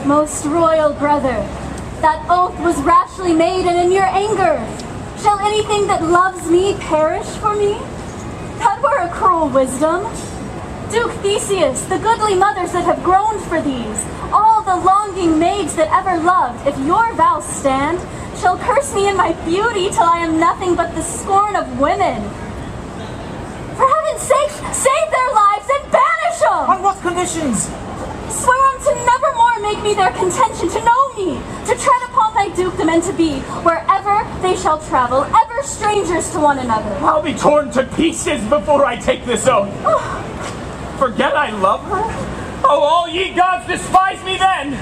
Most royal brother, that oath was rashly made and in your anger. Shall anything that loves me perish for me? That were a cruel wisdom. Duke Theseus, the goodly mothers that have groaned for these, all the longing maids that ever loved, if your vows stand, shall curse me in my beauty till I am nothing but the scorn of women. For heaven's sake, save their lives and banish them! On what conditions? Swear on to never more make me their contention, to know me, to tread upon thy dukedom, and to be, wherever they shall travel, ever strangers to one another. I'll be torn to pieces before I take this oath. Forget I love her? Oh, all ye gods despise me then!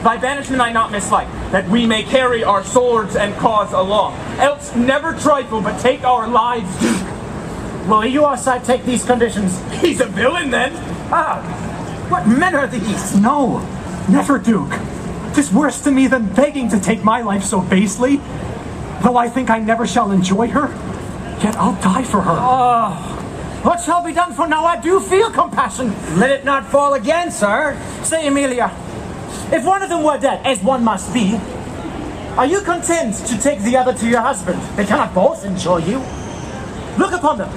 By banishment I not mislike, that we may carry our swords and cause along. Else never trifle, but take our lives, Duke. Will you also take these conditions? He's a villain then. What men are these? No, never, Duke. 'Tis worse to me than begging to take my life so basely. Though I think I never shall enjoy her, yet I'll die for her. What shall be done? For now I do feel compassion. Let it not fall again, sir. Say, Emilia, if one of them were dead, as one must be, are you content to take the other to your husband? They cannot both enjoy you. Look upon them.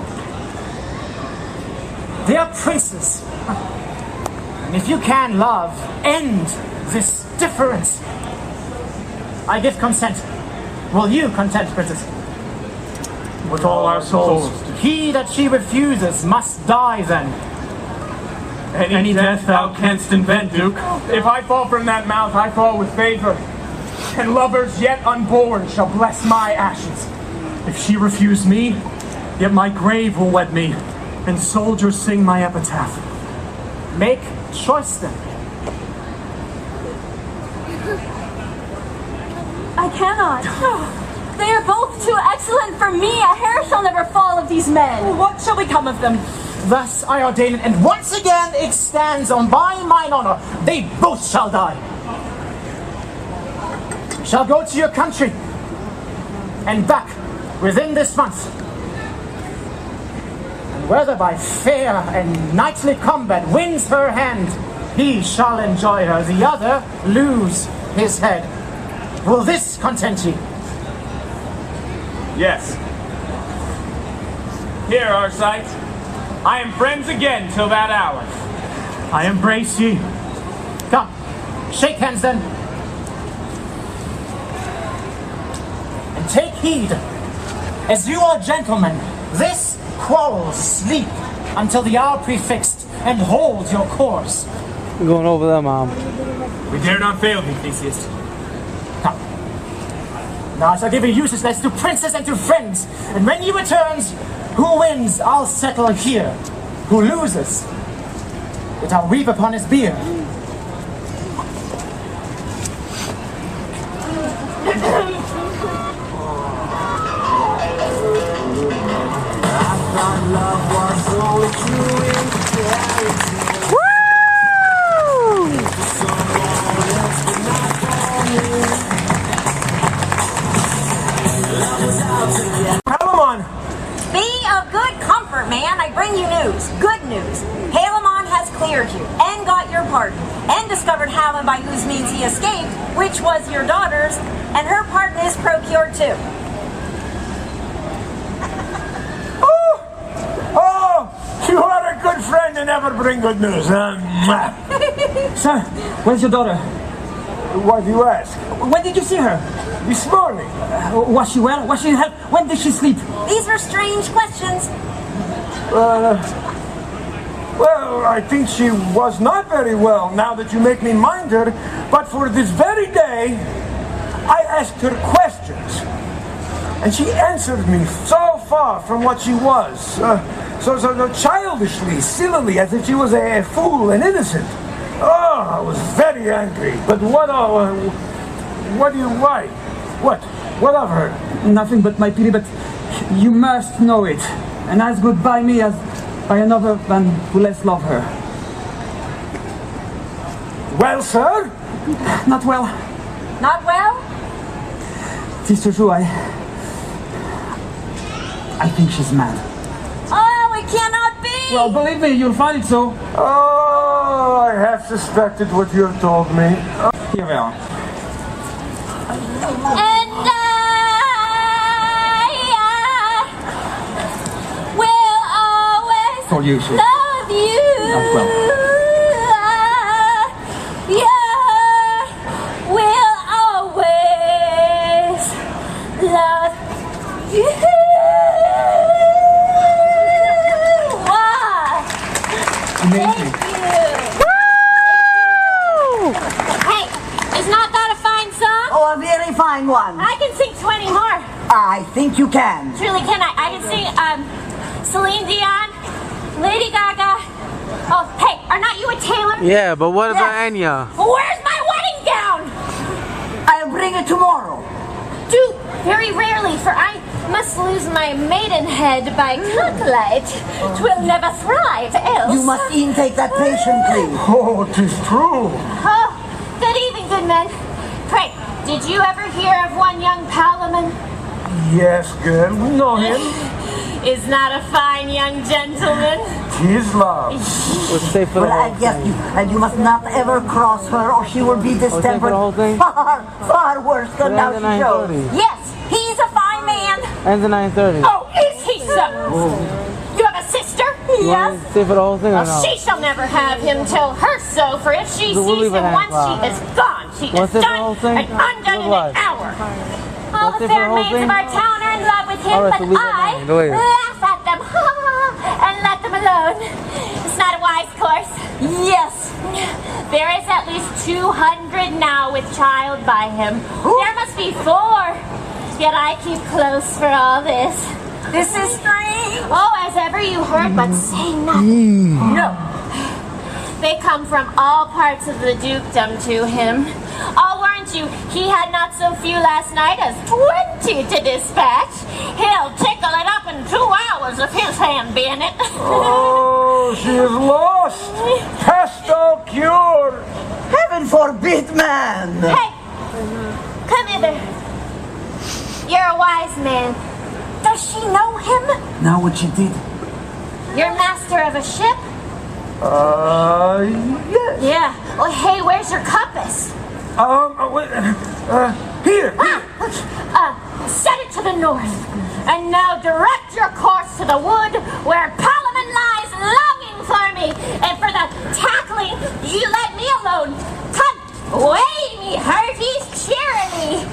They are princes. And if you can, love, end this difference. I give consent. Will you consent, princess? With all our souls. He that she refuses must die then. Any death thou canst invent, Duke. If I fall from that mouth, I fall with favor. And lovers yet unborn shall bless my ashes. If she refuse me, yet my grave will wed me, and soldiers sing my epitaph. Make choice then. I cannot. They are both too excellent for me. A hair shall never fall of these men. What shall become of them? Thus I ordain it, and once again it stands on by mine honor. They both shall die. Shall go to your country and back within this month. And whether by fair and knightly combat wins her hand, he shall enjoy her, the other lose his head. Will this content ye? Yes. Here, Arcite. I am friends again till that hour. I embrace ye. Come, shake hands then. And take heed, as you are gentlemen, this quarrel sleep until the hour prefixed, and hold your course. We're going over there, Mom. We dare not fail thee, Theseus. Come. Now I shall give you useless to princes and to friends, and when he returns, who wins, I'll settle here. Who loses, it I'll weep upon his bier. Be of good comfort, man. I bring you news. Good news. Palamon has cleared you and got your pardon and discovered how and by whose means he escaped, which was your daughter's, and her pardon is procured too. never bring good news. Sir, where's your daughter? Why do you ask? When did you see her? This morning. Was she well? Was she in health? When did she sleep? These are strange questions. Well, I think she was not very well, now that you make me mind her. But for this very day, I asked her questions. And she answered me so far from what she was. So childishly, sillily, as if she was a fool and innocent. Oh, I was very angry. But what do you, why? What of her? Nothing but my pity, but you must know it. And as good by me as by another than who less love her. Well, sir? Not well. Not well? Sister True, I think she's mad. Oh, it cannot be! Well, believe me, you'll find it so. Oh, I have suspected what you have told me. Here we are. And I will always For you, sir. love you. Not well. Will always love you. Amazing. Hey, is not that a fine song? Oh, a very fine one. I can sing 20 more. I think you can. Truly, can I? I can sing Celine Dion, Lady Gaga. Oh, hey, are not you a tailor? Yeah, but what about Anya? Where's my wedding gown? I'll bring it tomorrow. Do very rarely, for I must lose my maidenhead by cocklight. 'Twill never thrive else. You must intake that patiently. Oh, 'tis true. Oh, good evening, good men. Pray, did you ever hear of one young Palamon? Yes, girl, we know him. Is not a fine young gentleman. 'Tis love. Let's stay for the But I whole guess thing. you must not ever cross her or she will be distempered. for the whole thing? Far worse than It now ends she at shows. 9:30. Yes, he's a fine man. Ends at 9:30. Oh, is he so? You have a sister? You want me to stay for the whole thing or no? She shall never have him till her so, for if she So we'll sees leave it him at once, that. she is gone. She Want is to stay for the whole done thing? and undone in Good an hour. All Want to the stay for fair the whole maids thing? of our town are in love with him, All right, but so leave it at I 9. Go ahead. laugh at them and let them alone. It's not a wise course. Yes. There is at least 200 now with child by him. There must be 4. Yet I keep close for all this. This is strange. Oh, as ever you heard, but say nothing. No. They come from all parts of the dukedom to him. I'll warrant you, he had not so few last night as 20 to dispatch. He'll tickle it up in 2 hours if his hand be in it. Oh, she is lost. Past all cure. Heaven forbid, man. Hey, come hither. You're a wise man. Does she know him? Now what she did. You're master of a ship? Yes. Yeah. Well, hey, where's your compass? Wait, here. Set it to the north. And now direct your course to the wood where Palamon lies longing for me. And for the tackling, you let me alone. Come, weigh me, hearties, cheerily.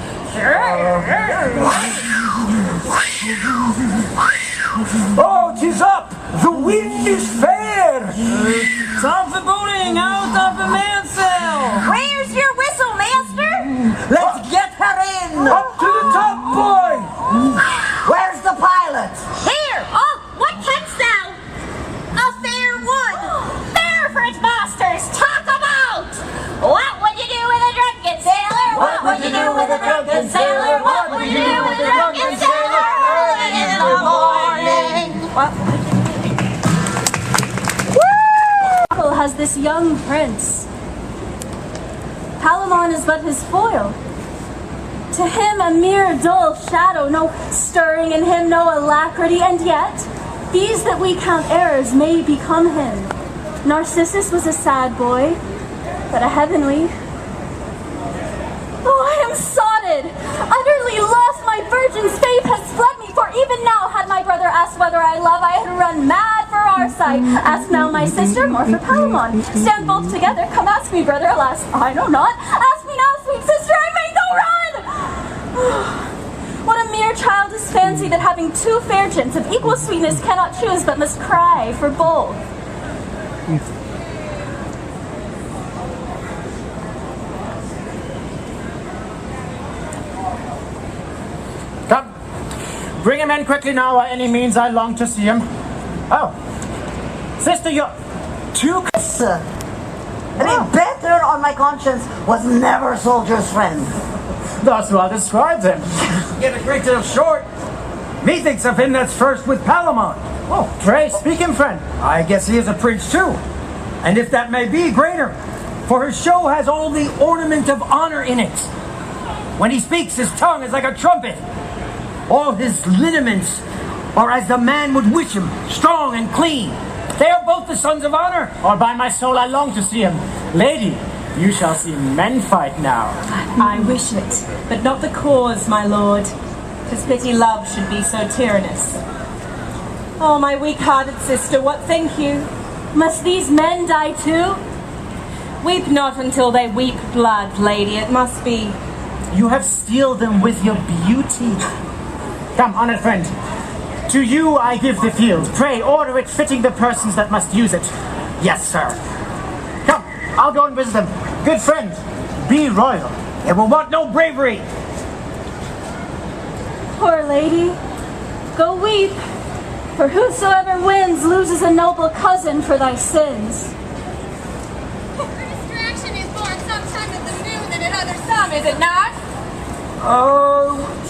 Oh, 'tis up. The wind is fair. Time for boating out of the mainsail. Where's your whistle, master? Let's get her in. Up to the top, boy. Where's the pilot? Here. Oh, what canst thou? A fair wood. Fair for its masters. Talk about. What would you do with a drunken sailor? What would you do with a drunken sailor? What would you do with a drunken sailor? Early in the morning. Has this young prince. Palamon is but his foil. To him a mere dull shadow, no stirring in him, no alacrity, and yet these that we count errors may become him. Narcissus was a sad boy, but a heavenly. Oh, I am sodded, utterly lost. My virgin's faith has fled me, for even now had my brother asked whether I love, I had run mad for our side. Ask now my sister, more for Palamon. Stand both together, come ask me, brother, alas, I know not. Ask me now, sweet sister, I may no run! What a mere childish fancy that having two fair gents of equal sweetness cannot choose but must cry for both. Come, bring him in quickly now by any means. I long to see him. Oh, sister, you're too... Sir, any better on my conscience was never a soldier's friend. That's well described him. Get a great deal short. Methinks of him that's first with Palamon. Oh, pray, speak him, friend. I guess he is a prince too. And if that may be, greater. For her show has all the ornament of honor in it. When he speaks, his tongue is like a trumpet. All his lineaments are as the man would wish him, strong and clean. They are both the sons of honor. Or by my soul, I long to see him. Lady, you shall see men fight now. I wish it, but not the cause, my lord. 'Tis pity love should be so tyrannous. Oh, my weak-hearted sister, what think you? Must these men die too? Weep not until they weep blood, lady. It must be. You have steeled them with your beauty. Come, honored friend. To you I give the field. Pray, order it fitting the persons that must use it. Yes, sir. Come, I'll go and visit them. Good friend, be royal. It will want no bravery. Poor lady, go weep, for whosoever wins loses a noble cousin for thy sins. Her distraction is born sometime at the noon and another some, is it not?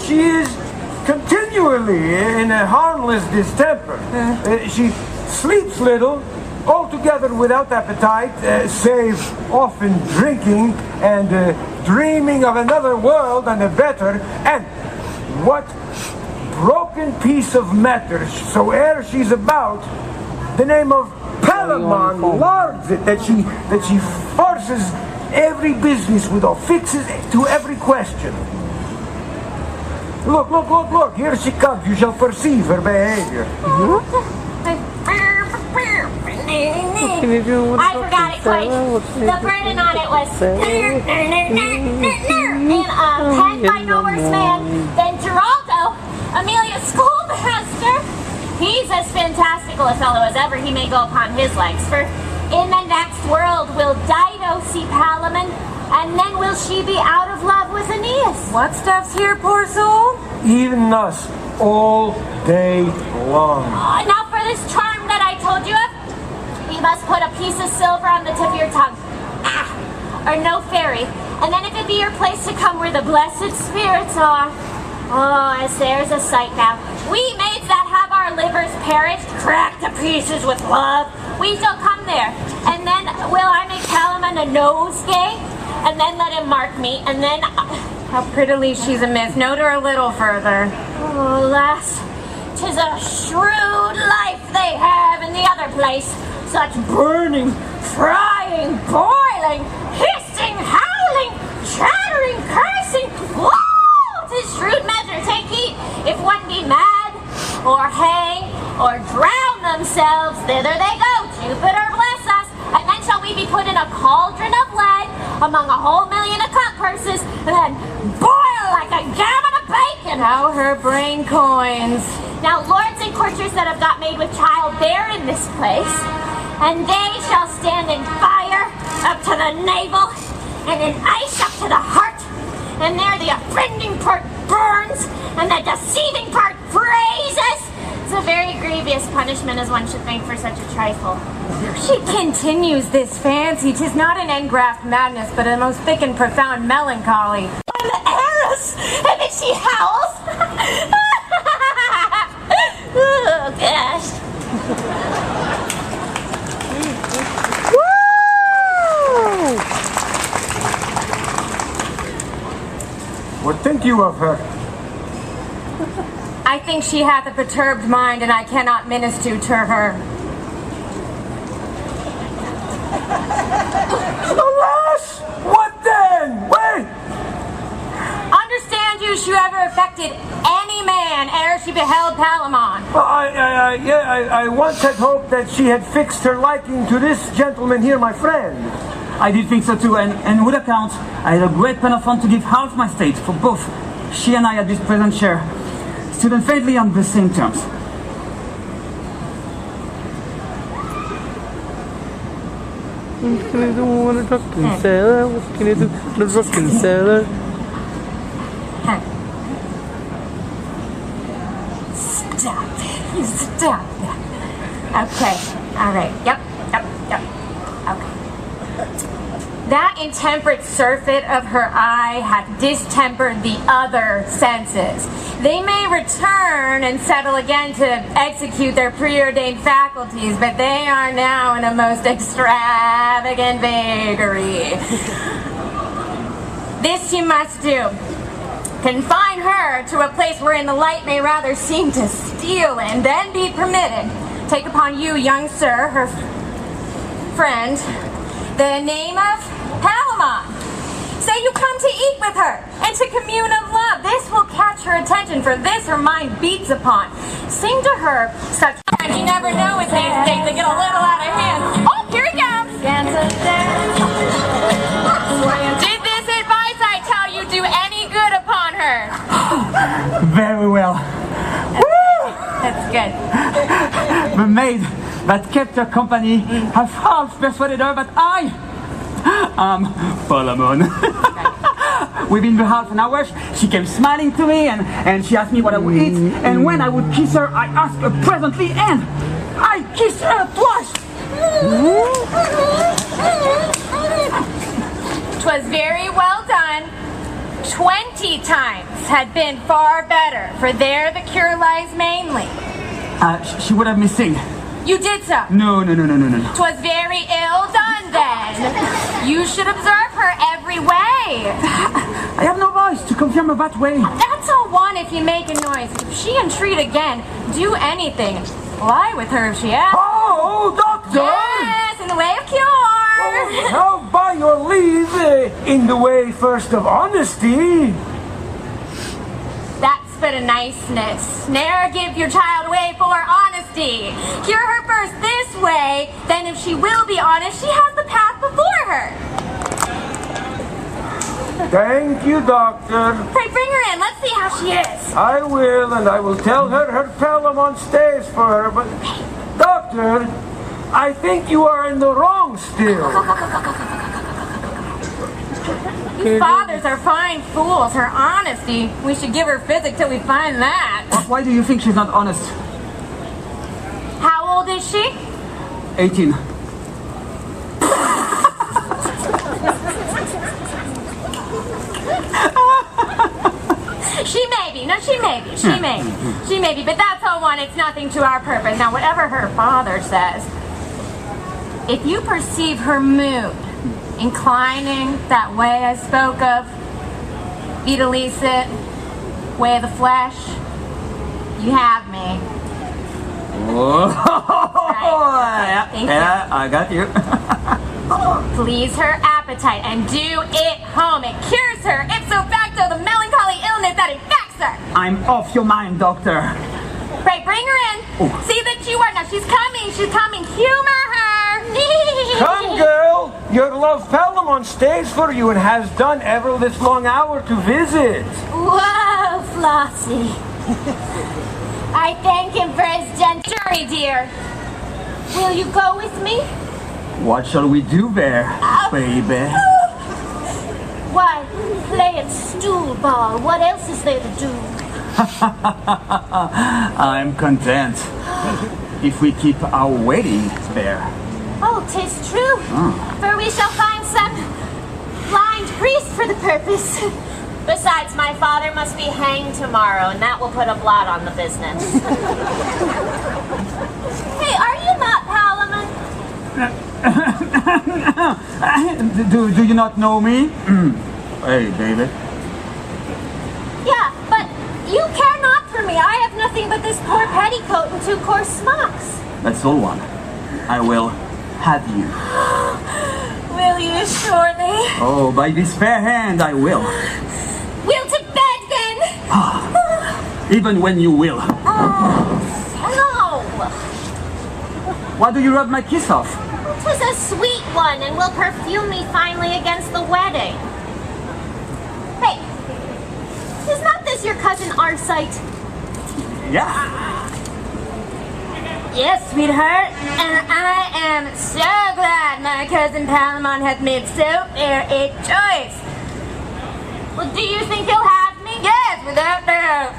She is continually in a harmless distemper. She sleeps little, altogether without appetite, save often drinking and dreaming of another world and a better, and what broken piece of matter soe'er she's about, the name of Palamon lards it, that she forces every business with, or fixes to every question. Look, here she comes, you shall perceive her behavior. I forgot it quite. The burden on it was and penned by no worse man than Geraldo, Amelia's schoolmaster. He's as fantastical a fellow as ever he may go upon his legs, for in the next world will Dido see Palamon, and then will she be out of love with Aeneas. What stuff's here, poor soul? Even thus, all day long. Now for this charm that I told you of, you must put a piece of silver on the tip of your tongue. Or no fairy. And then if it be your place to come where the blessed spirits are. Oh, as there's a sight now. We maids that have our livers perished, cracked to pieces with love, we shall come there. And then will I make Palamon a nosegay? And then let him mark me, and then... How prettily she's amiss. Note her a little further. Oh, lass, 'tis a shrewd life they have in the other place. Such burning, frying, boiling, hissing, howling, chattering, cursing. Whoa! 'Tis shrewd measure. Take heed. If one be mad, or hang, or drown themselves, thither they go. Jupiter bless us. And then shall we be put in a cauldron of lead among a whole million of cut purses, and then boil like a gammon of bacon. How her brain coins. Now lords and courtiers that have got made with child, they're in this place, and they shall stand in fire up to the navel, and in ice up to the heart, and there the offending part burns, and the deceiving part freezes. It's a very grievous punishment, as one should think, for such a trifle. She continues this fancy. 'Tis not an engraft madness, but a most thick and profound melancholy. I'm the heiress, and then she howls. Oh, gosh. Woo! What think you of her? I think she hath a perturbed mind, and I cannot minister to her. Alas! What then? Wait! Understand you, she ever affected any man ere she beheld Palamon. Well, I once had hoped that she had fixed her liking to this gentleman here, my friend. I did think so too, and would account, I had a great pen of fun to give half my state for both she and I at this present share, stood faintly on the same terms. What can I do when a drunken sailor? What can I do when a drunken sailor? Stop. You stop that. Okay. All right. Yep. Okay. That intemperate surfeit of her eye hath distempered the other senses. They may return and settle again to execute their preordained faculties, but they are now in a most extravagant vagary. This you must do. Confine her to a place wherein the light may rather seem to steal in, then be permitted. Take upon you, young sir, her friend, the name of Palamon. Say you come to eat with her and to commune of love. This will catch her attention, for this her mind beats upon. Sing to her such times you never know with these things. They get a little out of hand. Oh, here he comes. Did this advice I tell you do any good upon her? Very well. That's good. The maid that kept her company has half persuaded her that I am Palamon. Within the half an hour, she came smiling to me and she asked me what I would eat. And when I would kiss her, I asked her presently, and I kissed her twice. 'Twas very well done. 20 times had been far better, for there the cure lies mainly. She would have me sing. You did so. No. 'Twas very ill done then. You should observe her every way. I have no voice to confirm her that way. That's all one if you make a noise. If she entreat again, do anything. Lie with her if she asks. Oh, doctor! Yes, in the way of cure. Oh, how by your leave, in the way first of honesty. That's but a niceness. Ne'er give your child away for honesty. Cure her first this way, then if she will be honest, she has the path before her. Thank you, doctor. Pray bring her in. Let's see how she is. I will, and I will tell her her Palamon stays for her, but... Doctor, I think you are in the wrong still. You fathers are fine fools. Her honesty, we should give her physic till we find that. Why do you think she's not honest? How old is she? 18. She may be. No, she may be. She may be. She may be. But that's all one. It's nothing to our purpose. Now, whatever her father says, if you perceive her mood inclining that way I spoke of, vitalicet, way of the flesh, you have me. Right. Yeah, I got you. Please her appetite and do it home. It cures her, ipso facto, the melancholy illness that infects her. I'm off your mind, doctor. Pray, bring her in. See that you are. Now she's coming. Humor her. Come, girl. Your love Palamon stays for you and has done ever this long hour to visit. Whoa, Flossie. I thank him for his gentry, dear. Will you go with me? What shall we do there, baby? Why, play at stool ball. What else is there to do? I'm content. If we keep our wedding there. Oh, 'tis true. For we shall find some blind priest for the purpose. Besides, my father must be hanged tomorrow, and that will put a blot on the business. Hey, are you not Palamon? Do you not know me? Hey, David. Yeah, but you care not for me. I have nothing but this poor petticoat and 2 coarse smocks. That's all one. I will have you. Will you surely? Oh, by this fair hand, I will. We'll to bed then! even when you will. No! Why do you rub my kiss off? It was a sweet one and will perfume me finally against the wedding. Hey, is not this your cousin Arcite? Yeah. Yes, sweetheart, and I am so glad my cousin Palamon has made so fair a choice. Well, do you think he'll have me? Yes, without doubt.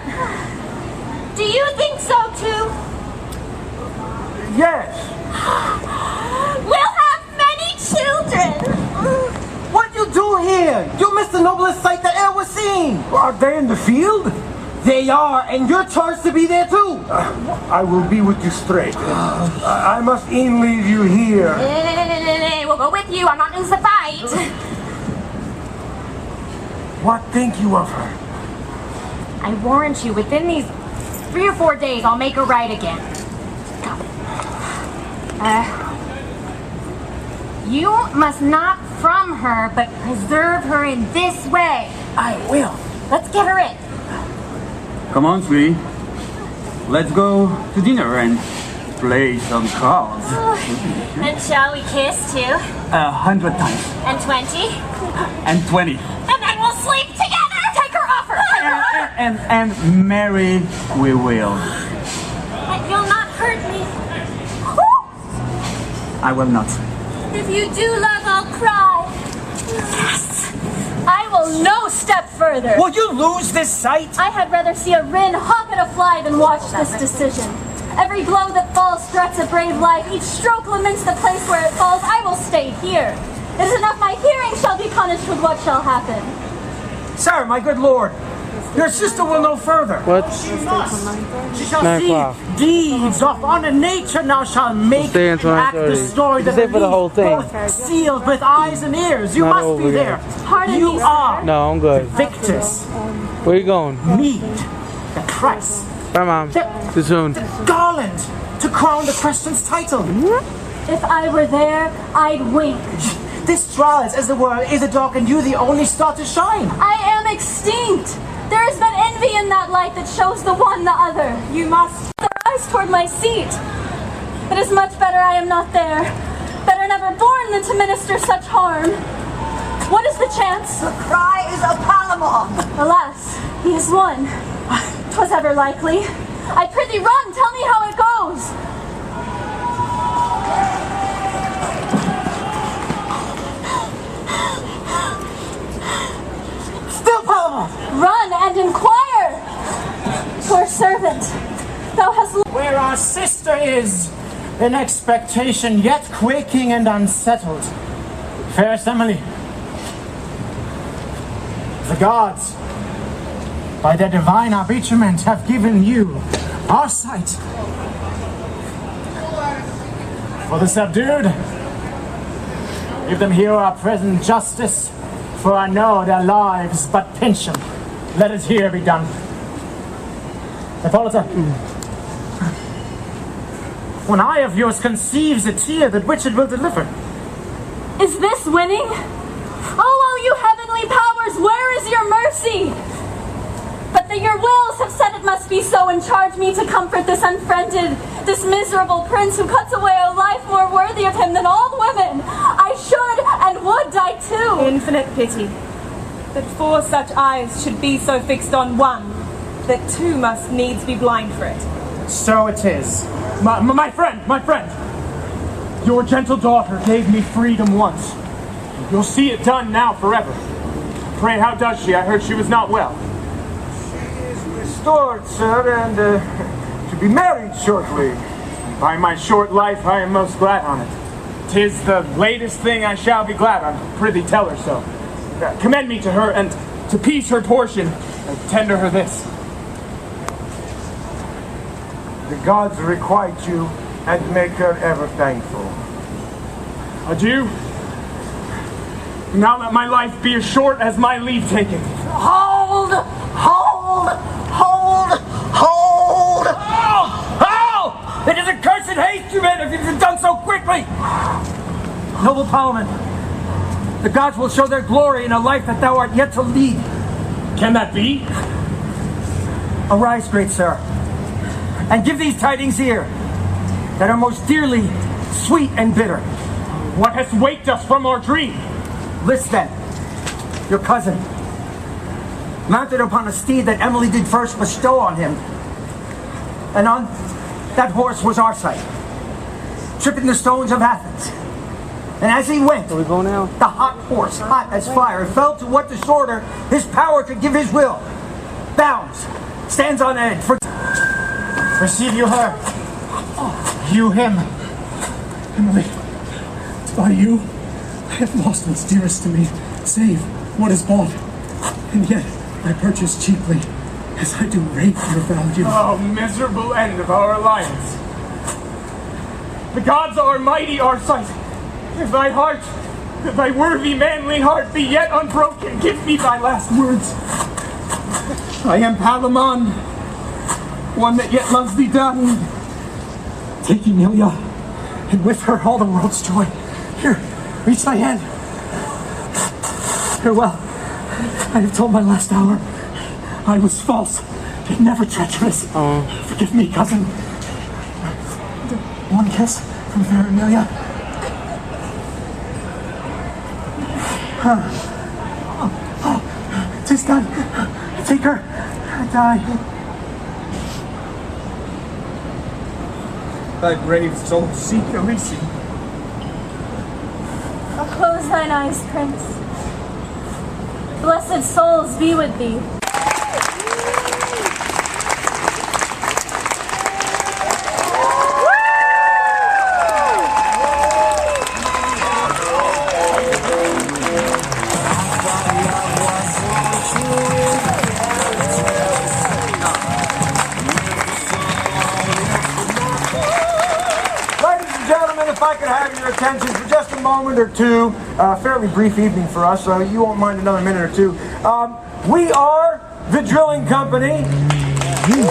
Do you think so too? Yes. We'll have many children. What you do here? You missed the noblest sight that ever was seen. Are they in the field? They are, and you're charged to be there too. I will be with you straight. I must e'en leave you here. We'll go with you. I'm not losing the fight. What think you of her? I warrant you, within these 3 or 4 days, I'll make her right again. You must not from her, but preserve her in this way. I will. Let's get her in. Come on, sweetie. Let's go to dinner and play some cards. And shall we kiss too? 100 times. And 20? And 20. And then we'll sleep together! Take her off her! And marry we will. But you'll not hurt me. I will not. If you do love, I'll cry. Yes. I will no step further. Will you lose this sight? I had rather see a wren hop at a fly than watch this decision. Every blow that falls threats a brave life. Each stroke laments the place where it falls. I will stay here. It is enough my hearing shall be punished with what shall happen. Sir, my good lord, your sister will know further. What? She shall 9 see o'clock. deeds of honor. Nature now shall make Stay until the act the 9:30. story You that stay for the whole thing. both sealed with eyes and ears. You Not must be over there. yet. Pardon You me, sir. are No, I'm good. victors. Where you going? Mead, the price, Bye, Mom. Too soon. garland to crown the Christian's title. If I were there, I'd wink. This trials as the world is a dark and you the only star to shine. I am extinct. There has been envy in that light that shows the one the other. You must rise toward my seat. It is much better I am not there. Better never born than to minister such harm. What is the chance? The cry is a Palamon. Alas, he is won. 'Twas ever likely. I prithee run, tell me how it goes. Still Palamon. Run and inquire. Poor servant, thou hast... Where our sister is, in expectation, yet quaking and unsettled. Fairest Emily, the gods, by their divine arbitrament, have given you our sight. For the subdued, give them here our present justice, for I know their lives but pinch 'em. Let it here be done. Hippolyta, one eye of yours conceives a tear that which it will deliver. Is this winning? Oh, all you heavenly powers, where is your mercy? But that your wills have said it must be so, and charge me to comfort this unfriended, this miserable prince who cuts away a life more worthy of him than all women. I should and would die too. Infinite pity that 4 such eyes should be so fixed on one, that 2 must needs be blind for it. So it is. My friend, your gentle daughter gave me freedom once. You'll see it done now forever. Pray, how does she? I heard she was not well. She is restored, sir, and to be married shortly. By my short life, I am most glad on it. 'Tis the latest thing I shall be glad on. Prithee, tell her so. Commend me to her, and to piece her portion, tender her this. The gods requite you and make her ever thankful. Adieu. Now let my life be as short as my leave taking. Hold! Hold! Hold! Hold! How? It is a cursed haste, you men, if it is done so quickly. Noble Palamon, the gods will show their glory in a life that thou art yet to lead. Can that be? Arise, great sir, and give these tidings here that are most dearly sweet and bitter. What has waked us from our dream? List then, your cousin, mounted upon a steed that Emily did first bestow on him, and on that horse was Arcite, tripping the stones of Athens. And as he went, where we go now? The hot horse, hot as fire, fell to what disorder his power could give his will. Bounds, stands on edge. Receive you her. You him. Emily, by you, I have lost what's dearest to me, save what is bought. And yet, I purchase cheaply, as I do rate your value. Oh, miserable end of our alliance. The gods are mighty, Arcite. If thy heart, if thy worthy manly heart be yet unbroken, give me thy last words. I am Palamon, one that yet loves thee done. Take Emilia, and with her all the world's joy. Here, reach thy hand. Farewell. I have told my last hour. I was false, but never treacherous. Forgive me, cousin. One kiss from fair Emilia. Tis done. Take her. Die. Thy brave soul seek Elysium. Close thine eyes, Prince. Blessed souls be with thee. If I could have your attention for just a moment or two, fairly brief evening for us, so you won't mind another minute or two. We are the Drilling Company. We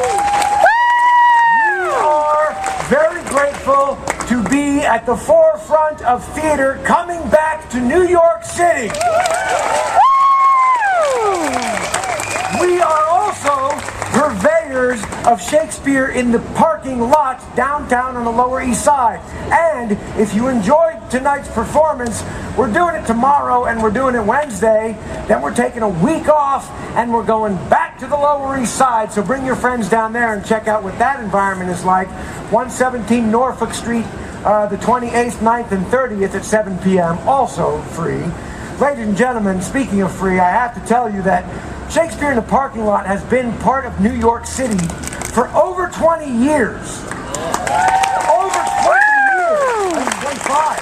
are very grateful to be at the forefront of theater coming back to New York City. We are also purveyors of Shakespeare in the parking lot downtown on the Lower East Side. And if you enjoyed tonight's performance, we're doing it tomorrow and we're doing it Wednesday. Then we're taking a week off and we're going back to the Lower East Side. So bring your friends down there and check out what that environment is like. 117 Norfolk Street, the 28th, 9th, and 30th at 7 p.m. Also free. Ladies and gentlemen, speaking of free, I have to tell you that Shakespeare in the Parking Lot has been part of New York City for over 20 years. Over 20 years. That's 25.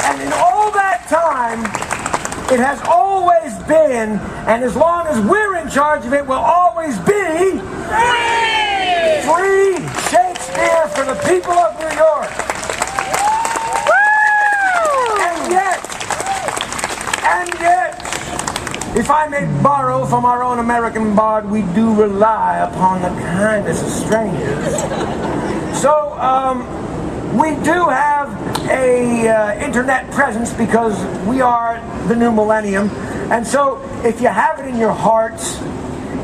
And in all that time, it has always been, and as long as we're in charge of it, will always be free Shakespeare for the people of New York. And yet, if I may borrow from our own American bard, we do rely upon the kindness of strangers. So, we do have a internet presence because we are the new millennium. And so, if you have it in your hearts,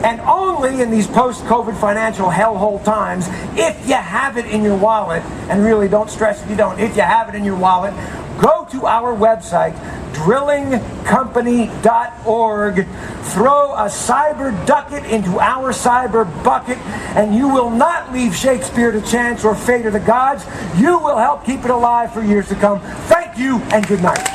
and only in these post-COVID financial hellhole times, if you have it in your wallet, and really don't stress if you don't, if you have it in your wallet, go to our website, drillingcompany.org, throw a cyber ducat into our cyber bucket, and you will not leave Shakespeare to chance or fate of the gods. You will help keep it alive for years to come. Thank you, and good night.